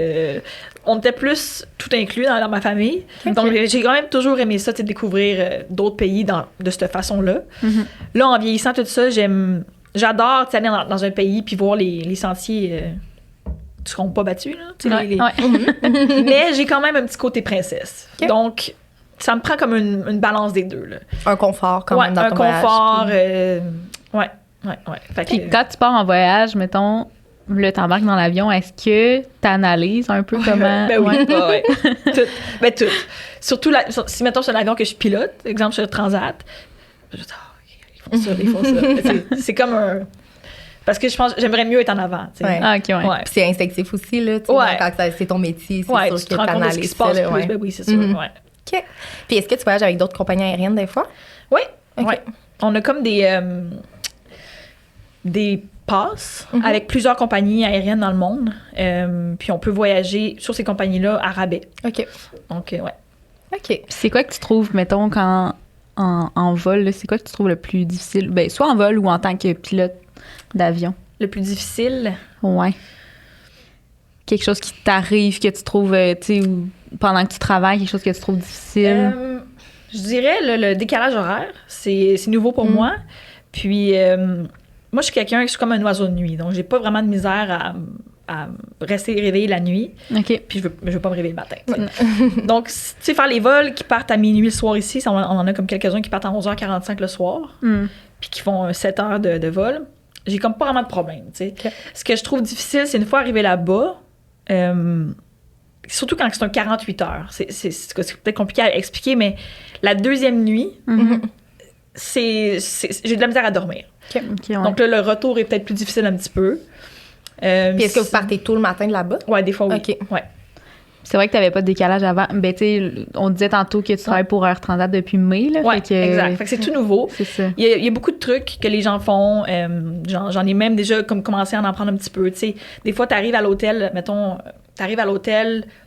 On était plus tout inclus dans ma famille. Donc, j'ai quand même toujours aimé ça, tu sais, découvrir d'autres pays de cette façon-là. Là, en vieillissant, tout ça, j'adore aller dans un pays puis voir les sentiers qui seront pas battus, là. Mais j'ai quand même un petit côté princesse. Donc, ça me prend comme une balance des deux, là. Un confort, quand même, dans ton voyage. Un confort, ouais. Puis quand tu pars en voyage, mettons, là, t'embarques dans l'avion, est-ce que t'analyses un peu comment... Ben oui, tout. Surtout, si, mettons, c'est un avion que je pilote, exemple, sur le Transat, je dis, ils font ça. C'est comme un... Parce que je pense j'aimerais mieux être en avant. Puis c'est instinctif aussi, là. Quand c'est ton métier, c'est sûr que tu te rends compte de ce qui se passe plus. Ben oui, c'est sûr. OK. Puis est-ce que tu voyages avec d'autres compagnies aériennes des fois? Oui, OK. ouais. On a comme des passes avec plusieurs compagnies aériennes dans le monde. Puis on peut voyager sur ces compagnies-là à rabais. OK. Donc, ouais. OK. Puis c'est quoi que tu trouves, mettons, quand en vol, là, c'est quoi que tu trouves le plus difficile? Ben, soit en vol ou en tant que pilote d'avion. Le plus difficile... Ouais. Quelque chose qui t'arrive, que tu trouves, tu sais, ou pendant que tu travailles, quelque chose que tu trouves difficile. Je dirais le décalage horaire. C'est nouveau pour moi. Puis, moi, je suis quelqu'un, je suis comme un oiseau de nuit. Donc, j'ai pas vraiment de misère à rester réveillée la nuit. OK. Puis, je veux pas me réveiller le matin. Donc, tu sais, faire les vols qui partent à minuit le soir ici, on en a comme quelques-uns qui partent à 11h45 le soir, puis qui font 7 heures de vol. J'ai comme pas vraiment de problème, tu sais. Okay. Ce que je trouve difficile, c'est une fois arrivé là-bas, surtout quand c'est un 48 heures. C'est peut-être compliqué à expliquer, mais la deuxième nuit, j'ai de la misère à dormir. Okay, ouais. Donc là, le retour est peut-être plus difficile un petit peu. Puis est-ce que vous partez tôt le matin de là-bas? Ouais, des fois, oui. OK. Ouais. C'est vrai que tu n'avais pas de décalage avant. Ben, tu sais, on disait tantôt que tu travailles pour Air Transat depuis mai. Là, ouais, fait que, exact. Fait que c'est tout nouveau. C'est ça. Il y a beaucoup de trucs que les gens font. J'en ai même déjà comme commencé à en apprendre un petit peu. Tu sais, des fois, tu arrives à l'hôtel, mettons,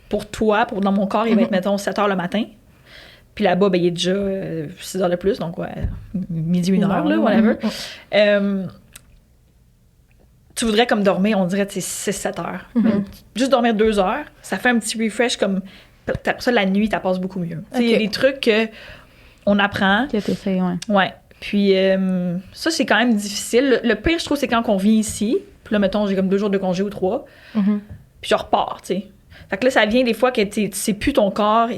pour toi, dans mon corps, il va être, mettons, 7 heures le matin. Puis là-bas, ben, il est déjà 6 heures de plus, donc ouais, midi, 1 heure, là, whatever. Tu voudrais comme dormir, on dirait, 6-7 heures. Juste dormir 2 heures, ça fait un petit refresh comme... Après ça, la nuit, ça passe beaucoup mieux. Il y a des trucs qu'on apprend. Que t'essayes, ouais. Ouais. Puis ça, c'est quand même difficile. Le pire, je trouve, c'est quand on vient ici. Puis là, mettons, j'ai comme 2 jours de congé ou 3. Puis je repars, tu sais. Fait que là, ça vient des fois que tu sais plus ton corps...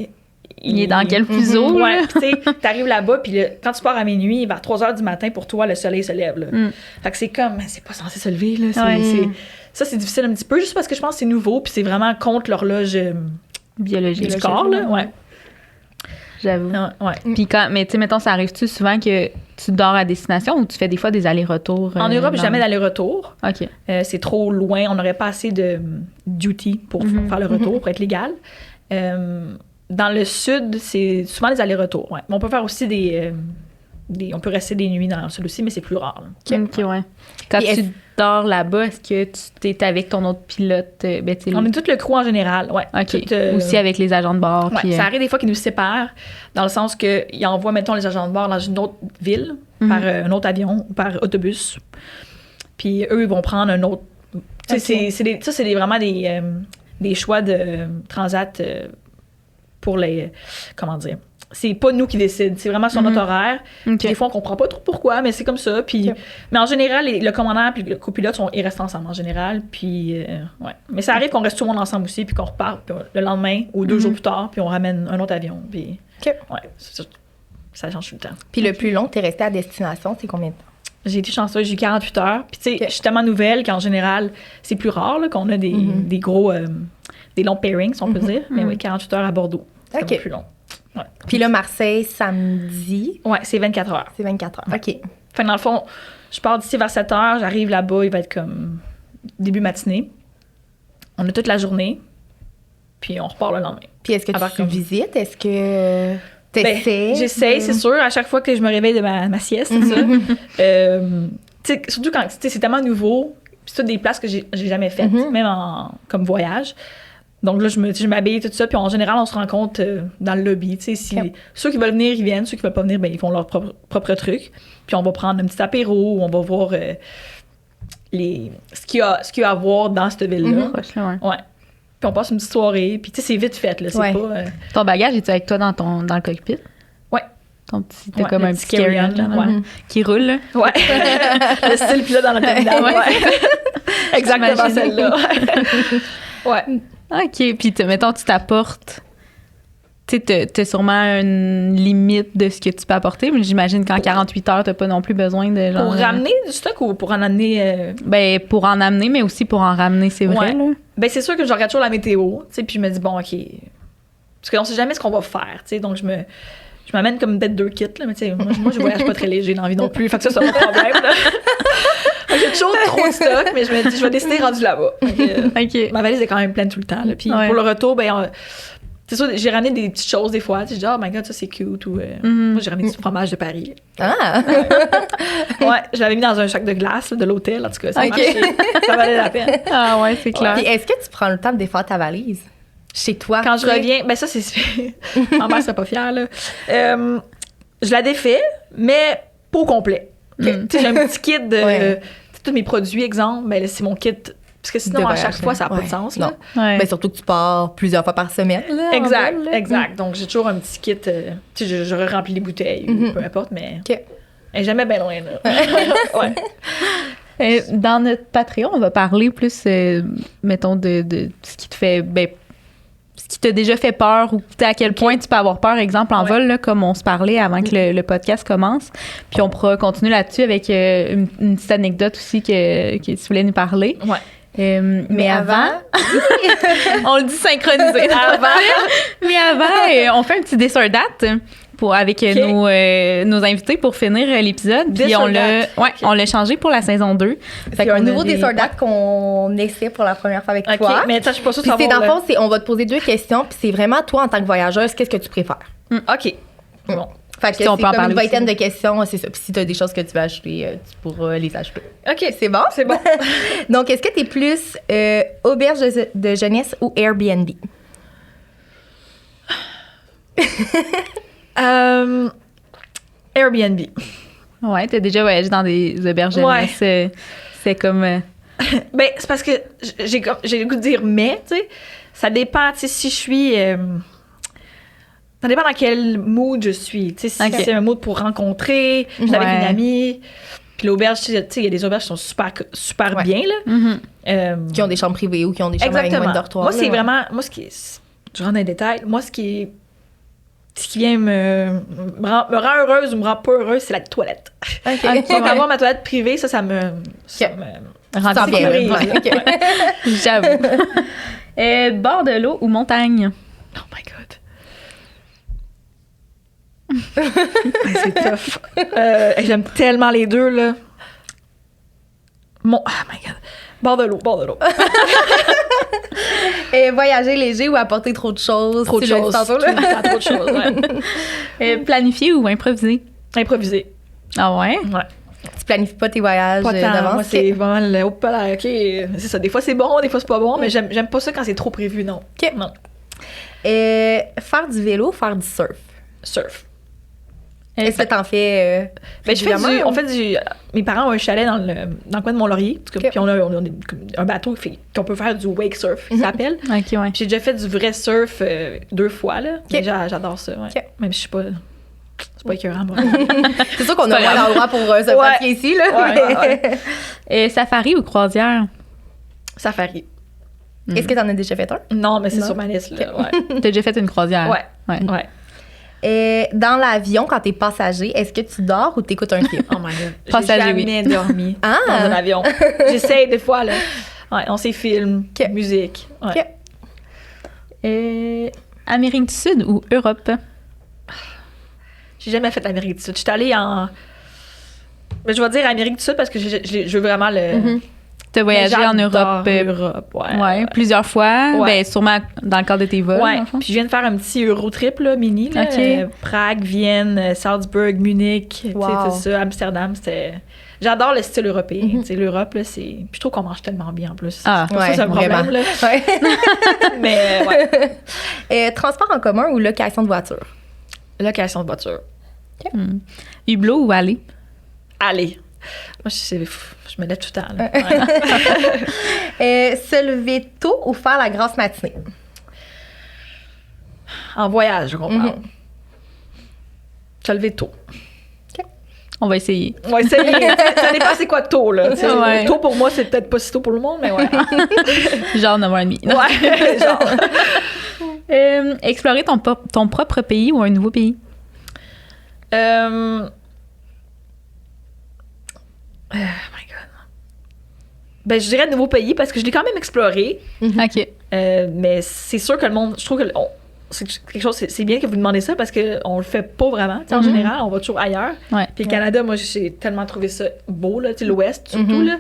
Il est dans quel fuseau? Ouais, puis tu sais, t'arrives là-bas, puis quand tu pars à minuit, vers 3 heures du matin, pour toi, le soleil se lève, là. Fait que c'est comme, c'est pas censé se lever, là. Ça, c'est difficile un petit peu, juste parce que je pense que c'est nouveau, puis c'est vraiment contre l'horloge biologique du corps, là. Ouais. J'avoue. Ouais. Puis mais tu sais, mettons, ça arrive-tu souvent que tu dors à destination ou tu fais des fois des allers-retours? En Europe, jamais d'aller-retour. OK. C'est trop loin. On n'aurait pas assez de duty pour faire le retour, pour être légal. Dans le sud, c'est souvent des allers-retours. Ouais. Mais on peut faire aussi on peut rester des nuits dans le sud aussi, mais c'est plus rare. OK, ouais. Quand tu dors là-bas, est-ce que tu es avec ton autre pilote? On est tout le crew en général, ouais. OK. Aussi avec les agents de bord. Ouais, puis, ça arrive des fois qu'ils nous séparent, dans le sens qu'ils envoient, mettons, les agents de bord dans une autre ville, par un autre avion ou par autobus. Puis eux, ils vont prendre un autre... Okay. C'est vraiment des choix de transat... pour les... Comment dire? C'est pas nous qui décident. C'est vraiment sur notre horaire. Okay. Des fois, on comprend pas trop pourquoi, mais c'est comme ça. Puis, mais en général, le commandant et le copilote, ils restent ensemble en général. Puis, ouais. Mais ça arrive qu'on reste tout le monde ensemble aussi, puis qu'on repart puis le lendemain ou 2 jours plus tard, puis on ramène un autre avion. Puis, ouais, ça change tout le temps. Puis le plus long que tu es resté à destination, c'est combien de temps? J'ai été chanceuse, j'ai eu 48 heures. Puis, tu sais, je suis tellement nouvelle qu'en général, c'est plus rare là, qu'on a des gros... des longs pairings, on peut dire. Mais oui, 48 heures à Bordeaux. C'est plus long. Ouais. Puis là, Marseille, samedi. Ouais, c'est 24 heures. C'est 24 heures. OK. Fait dans le fond, je pars d'ici vers 7 heures, j'arrive là-bas, il va être comme début matinée. On a toute la journée, puis on repart le lendemain. Puis est-ce que tu visites? Est-ce que tu essaies? J'essaie, c'est sûr. À chaque fois que je me réveille de ma sieste, c'est ça. Surtout quand c'est tellement nouveau, puis c'est toutes des places que j'ai jamais faites, même comme voyage. Donc là, je m'habille, tout ça. Puis en général, on se rencontre dans le lobby. Ceux qui veulent venir, ils viennent. Ceux qui veulent pas venir, ben, ils font leur propre truc. Puis on va prendre un petit apéro, on va voir ce qu'il y a à voir dans cette ville-là. Ouais. Puis on passe une petite soirée. Puis tu sais, c'est vite fait. Là, c'est pas, Ton bagage, es-tu avec toi dans le cockpit? Ouais. Ton petit, t'as comme un petit carry-on qui roule. Là. Ouais. Le style pilote dans la terminale. Ouais. Exactement celle-là. Ouais. OK. Puis, mettons, tu t'apportes... Tu sais, t'as sûrement une limite de ce que tu peux apporter, mais j'imagine qu'en 48 heures, t'as pas non plus besoin de... Genre, pour ramener du stock ou pour en amener... Ben, pour en amener, mais aussi pour en ramener, c'est vrai, là. Ben, c'est sûr que je regarde toujours la météo, tu sais, puis je me dis, bon, OK... Parce qu'on sait jamais ce qu'on va faire, tu sais, donc je m'amène comme peut-être 2 kits, là, mais tu sais, moi, je voyage pas très léger dans la vie non plus, fait que ça, c'est mon problème, là. J'ai toujours trop de stock, mais je me dis, je vais décider rendu là-bas. Ma valise est quand même pleine tout le temps. Là. Puis pour le retour, ben, C'est sûr, j'ai ramené des petites choses des fois. Tu sais, je dis, oh my god, ça c'est cute. Ou, moi, j'ai ramené du fromage de Paris. Ah! Ouais, je l'avais mis dans un sac de glace là, de l'hôtel. En tout cas, ça marchait. Ça valait la peine. Ah ouais, c'est clair. Puis est-ce que tu prends le temps de défaire ta valise? Chez toi? Quand je reviens, ben ça, c'est... Ma mère serait pas fière, là. Je la défais, mais pas au complet. Tu sais, j'ai un petit kit de... tous mes produits, exemple, ben là, c'est mon kit... Parce que sinon, à chaque fois, ça n'a pas de sens. Là. Ouais. Ben, surtout que tu pars plusieurs fois par semaine. Là, Exact, en vol, là. exact. Donc, j'ai toujours un petit kit. Tu sais, j'aurais rempli les bouteilles, peu importe, mais OK. elle est jamais bien loin. Là. Ouais. Dans notre Patreon, on va parler plus, mettons, de ce qui te fait... Ben, ce qui t'a déjà fait peur ou à quel point tu peux avoir peur, exemple, en vol, là, comme on se parlait avant que le podcast commence. Puis on pourra continuer là-dessus avec une petite anecdote aussi que tu voulais nous parler. Ouais. Mais avant, on le dit synchronisé. Mais avant, on fait un petit dessert date avec nos invités pour finir l'épisode. Puis on l'a changé pour la saison 2. C'est un nouveau dessert date qu'on essaie pour la première fois avec toi. Mais je suis pas sûre de Puis c'est savoir. dans le fond, on va te poser 2 questions, puis c'est vraiment toi en tant que voyageuse, qu'est-ce que tu préfères? OK. Bon. Fait que Si on c'est peut en comme une parler vingtaine aussi. de questions, c'est ça. Puis si tu as des choses que tu veux acheter, tu pourras les acheter. OK. C'est bon? C'est bon. Donc, est-ce que tu es plus auberge de jeunesse ou Airbnb? Airbnb. Ouais, t'as déjà voyagé dans des auberges jeunesse. C'est comme... Ben, c'est parce que j'ai le goût de dire mais, tu sais. Ça dépend, tu sais, si je suis... ça dépend dans quel mood je suis. Tu sais, si c'est un mood pour rencontrer, je suis avec une amie. Puis l'auberge, tu sais, il y a des auberges qui sont super bien, là. Qui ont des chambres privées ou qui ont des chambres avec moins de dortoirs. Moi, c'est vraiment... Moi, ce qui est... Je rentre dans les détails. Moi, ce qui vient me rend heureuse ou me rend pas heureuse, c'est la toilette. OK. Donc, avoir ma toilette privée, ça me rend bien. sécurise. J'avoue. Bord de l'eau ou montagne? Oh my God. C'est tough. J'aime tellement les deux, là. Oh my God. Bord de l'eau. Et voyager léger ou apporter trop de choses? Trop de choses. Trop de choses, ouais. Planifier ou improviser? Improviser. Ah ouais? Ouais. Tu planifies pas tes voyages Pas tant. d'avance? Moi, c'est vraiment le haut là, OK. C'est ça. Des fois, c'est bon, des fois, c'est pas bon, mais j'aime pas ça quand c'est trop prévu, non. OK. Non. Faire du vélo, faire du surf? Surf. Est-ce que t'en fais Ben, mes parents ont un chalet dans le coin de Mont-Laurier. Puis on a un bateau qu'on peut faire du wake surf, ça s'appelle. OK, ouais. J'ai déjà fait du vrai surf 2 fois, là. Okay. J'adore ça, ouais. Okay. Même si je suis pas... C'est pas écœurant, moi. C'est sûr qu'on a moins d'endroits pour se pratiquer ici, là. Ouais. Safari ou croisière? Safari. Est-ce que t'en as déjà fait un? Non, mais c'est Non. sur ma liste, là. Ouais. T'as déjà fait une croisière? Ouais. Dans l'avion, quand t'es passager, est-ce que tu dors ou t'écoutes un film? Oh my God. Passager, J'ai jamais dormi Ah! dans un avion. J'essaie des fois, là. Ouais, on sait film, musique. Ouais. OK. Amérique du Sud ou Europe? J'ai jamais fait l'Amérique du Sud. Je suis allée en... Mais je vais dire Amérique du Sud parce que je veux vraiment le... T'as voyagé en Europe? Europe, Ouais, plusieurs fois. Ouais. Ben, sûrement dans le cadre de tes vols. Ouais, dans le fond. puis je viens de faire un petit Eurotrip, là, mini, là. OK. Prague, Vienne, Salzburg, Munich, tu sais, Wow. tout ça, Amsterdam, c'était... J'adore le style européen, tu sais, l'Europe, là, c'est... Puis je trouve qu'on mange tellement bien, en plus. Ah, Pour ça, c'est un problème, vraiment. là. Ouais. Mais, ouais. Transport en commun ou location de voiture? Location de voiture. Hublot ou aller? Allez. Moi, je me lève tout le temps, là. Ouais. Se lever tôt ou faire la grasse matinée? En voyage, je comprends. Se lever tôt. On va essayer. On va essayer. Ça dépend c'est quoi tôt, là. Tu sais, Ouais. Tôt pour moi, c'est peut-être pas si tôt pour le monde, mais ouais. Genre 9h30. Non. Ouais, genre. Explorer ton propre pays ou un nouveau pays? Oh my God. Ben, je dirais nouveau pays parce que je l'ai quand même exploré. OK. Mais c'est sûr que le monde, je trouve que c'est quelque chose, c'est bien que vous demandez ça parce qu'on le fait pas vraiment. Tu sais, en général, on va toujours ailleurs. Ouais. Puis le Canada, moi, j'ai tellement trouvé ça beau, là, tu sais, l'Ouest surtout, là.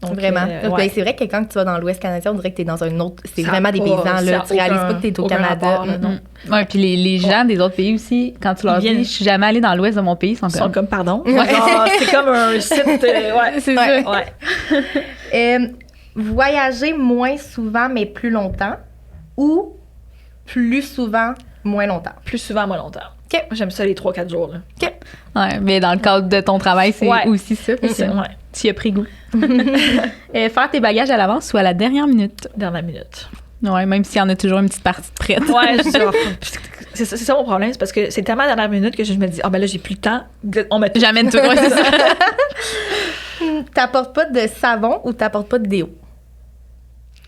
Donc, Vraiment. ouais. Ben, c'est vrai que quand tu vas dans l'Ouest canadien, on dirait que tu es dans un autre. C'est Ça vraiment a des pas- paysans, ça là. a Tu réalises pas aucun- que tu es au aucun Canada. rapport, là, non. Ouais, puis les gens des autres pays aussi, quand tu leur Ils dis, viennent- je suis jamais allée dans l'ouest de mon pays, ils sont Ils sont comme. comme, pardon. Ouais. Genre, c'est comme un site. Ouais, C'est Ouais. ça. Ouais. Voyager moins souvent, mais plus longtemps, ou plus souvent, moins longtemps. Plus souvent, moins longtemps. OK. Moi, j'aime ça les 3-4 jours. Là. Ouais, mais dans le cadre de ton travail, c'est Ouais. aussi ça. fait que C'est, ouais, Tu y as pris goût. Faire tes bagages à l'avance ou à la dernière minute. dernière minute. Ouais, même s'il y en a toujours une petite partie de prête. Ouais, je dis, oh, c'est ça mon problème, c'est parce que c'est tellement à la dernière minute que je me dis, ah ben là, j'ai plus le temps. On met tout. J'amène tout. Ouais, c'est ça. T'apportes pas de savon ou t'apportes pas de déo?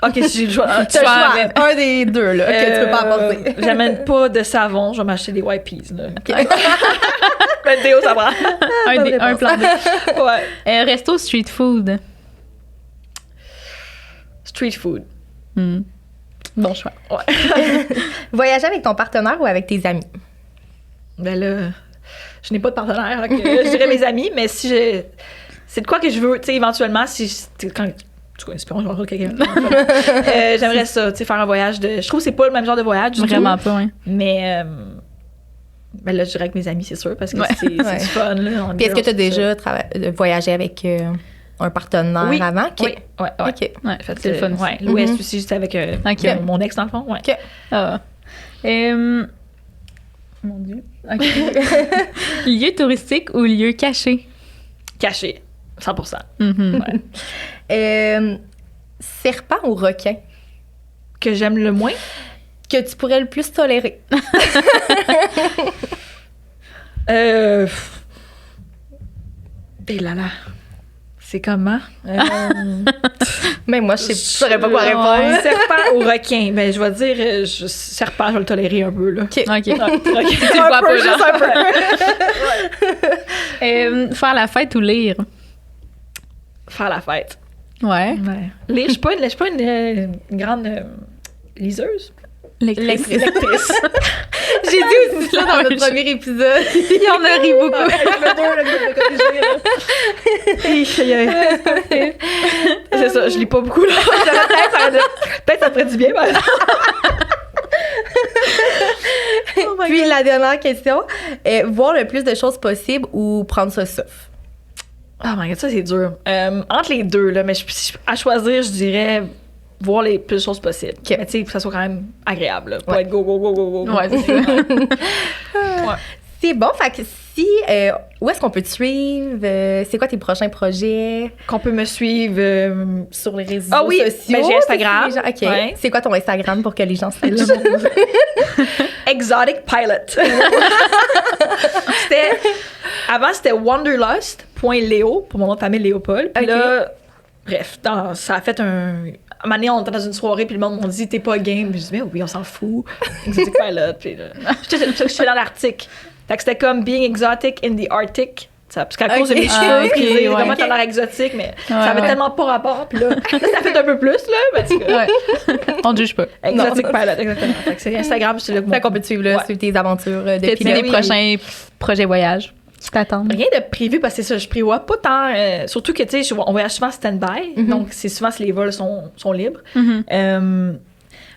Ok, si j'ai le choix. Tu as le choix. Un des deux, là, que tu peux pas apporter. J'amène pas de savon, je vais m'acheter des Wipes. Là. Le déo, ça prend. Un plan B. Ouais. Resto street food. Street food. Bon choix. Voyager avec ton partenaire ou avec tes amis? Ben là, je n'ai pas de partenaire, donc je dirais mes amis, mais si j'ai. C'est de quoi que je veux, tu sais, éventuellement, si. Quand, en tout cas, espérons que je vais rencontrer quelqu'un. J'aimerais ça, tu sais, faire un voyage de. Je trouve que c'est pas le même genre de voyage. Du Vraiment tout, pas, oui. mais. Ben là, je dirais avec mes amis, c'est sûr, parce que Ouais. c'est Ouais. du fun, là. Puis est-ce que tu as déjà voyagé avec un partenaire Oui. avant? Oui, ouais. OK. Ouais, Fait, c'est le fun. Ouais, l'Ouest Mhm. aussi, j'étais avec Ok. mon ex, dans le fond. Ouais. OK. Ah. Mon Dieu. OK. Lieu touristique ou lieu caché? Caché, 100%. Mhm. Serpent ou requin? Que j'aime le moins. Que tu pourrais le plus tolérer? Et là là. C'est comment? Même moi, je saurais pas quoi Ouais. répondre. Serpent ou requin? Ben, je vais dire, serpent, je vais le tolérer un peu, là. OK. OK. Tu le vois pas, genre. un peu. Faire la fête ou lire? Faire la fête. Ouais. Ouais. Lire, je suis pas une grande liseuse. Lectrice. Lectrice. J'ai dit aussi ça dans Ouais, notre premier épisode. Il y en a ri beaucoup. C'est ça, je lis pas beaucoup, là. Peut-être ça ferait du bien, mais... Puis la dernière question, voir le plus de choses possible ou prendre ça souffle? Oh my god, ça c'est dur. Entre les deux, là, mais à choisir, je dirais voir les plus de choses possibles. Mais tu sais, que ça soit quand même agréable, là. Pas Ouais. être go, go, go, go, go. Ouais, c'est ça. C'est bon, fait que si... où est-ce qu'on peut te suivre? C'est quoi tes prochains projets? Qu'on peut me suivre Sur les réseaux Ah oui, sociaux? ben, j'ai Instagram. C'est les gens- OK. Ouais. C'est quoi ton Instagram pour que les gens sachent? Exotic Pilot. Avant, c'était wanderlust.léo, pour mon nom de famille Léopold. Puis Ok. là, bref, ça a fait un moment donné, on était dans une soirée, puis le monde m'a dit, t'es pas game. Puis je dis, mais oui, on s'en fout. Exotic Pilot. Puis là, je suis dans l'Arctique. Fait que c'était comme being exotic in the Arctic. Ça, parce qu'à cause de Ok. mes cheveux, Ah, ok, frisés, ouais. vraiment, t'as l'air exotique, mais ça avait ouais. tellement pas rapport. Puis là, ça fait un peu plus, là. Parce que, Ouais. On ne juge pas. Exotic Pilot, exactement. Fait que c'est Instagram, c'est là que Fait qu'on peut te suivre là, Ouais. sur tes aventures de Peut-être pilote. des prochains projets voyages qui t'attendent. Rien de prévu parce que c'est ça, je prévois pas tant. Surtout que, tu sais, on voyage souvent stand-by. Donc, c'est souvent si les vols sont libres. Mhm.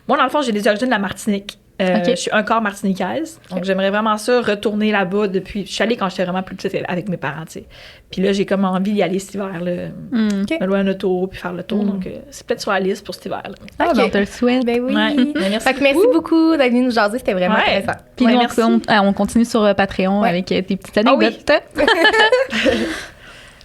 Moi, dans le fond, j'ai des origines de la Martinique. Ok. Je suis un quart martiniquaise. Donc, j'aimerais vraiment ça, retourner là-bas depuis. Je suis allée quand j'étais vraiment plus petite avec mes parents, tu sais. Puis là, j'ai comme envie d'y aller cet hiver, là. Mm. Ok. Me louer un auto, puis faire le tour. Donc, c'est peut-être sur la liste pour cet hiver-là. Ah, Ok. ben, on te le souhaite. Ben oui. Ouais. Mais merci Fait que merci beaucoup d'être venu nous jaser, c'était vraiment Ouais. intéressant. Puis Ouais, nous, merci. on continue sur Patreon Ouais. avec tes petites Ah oui. anecdotes.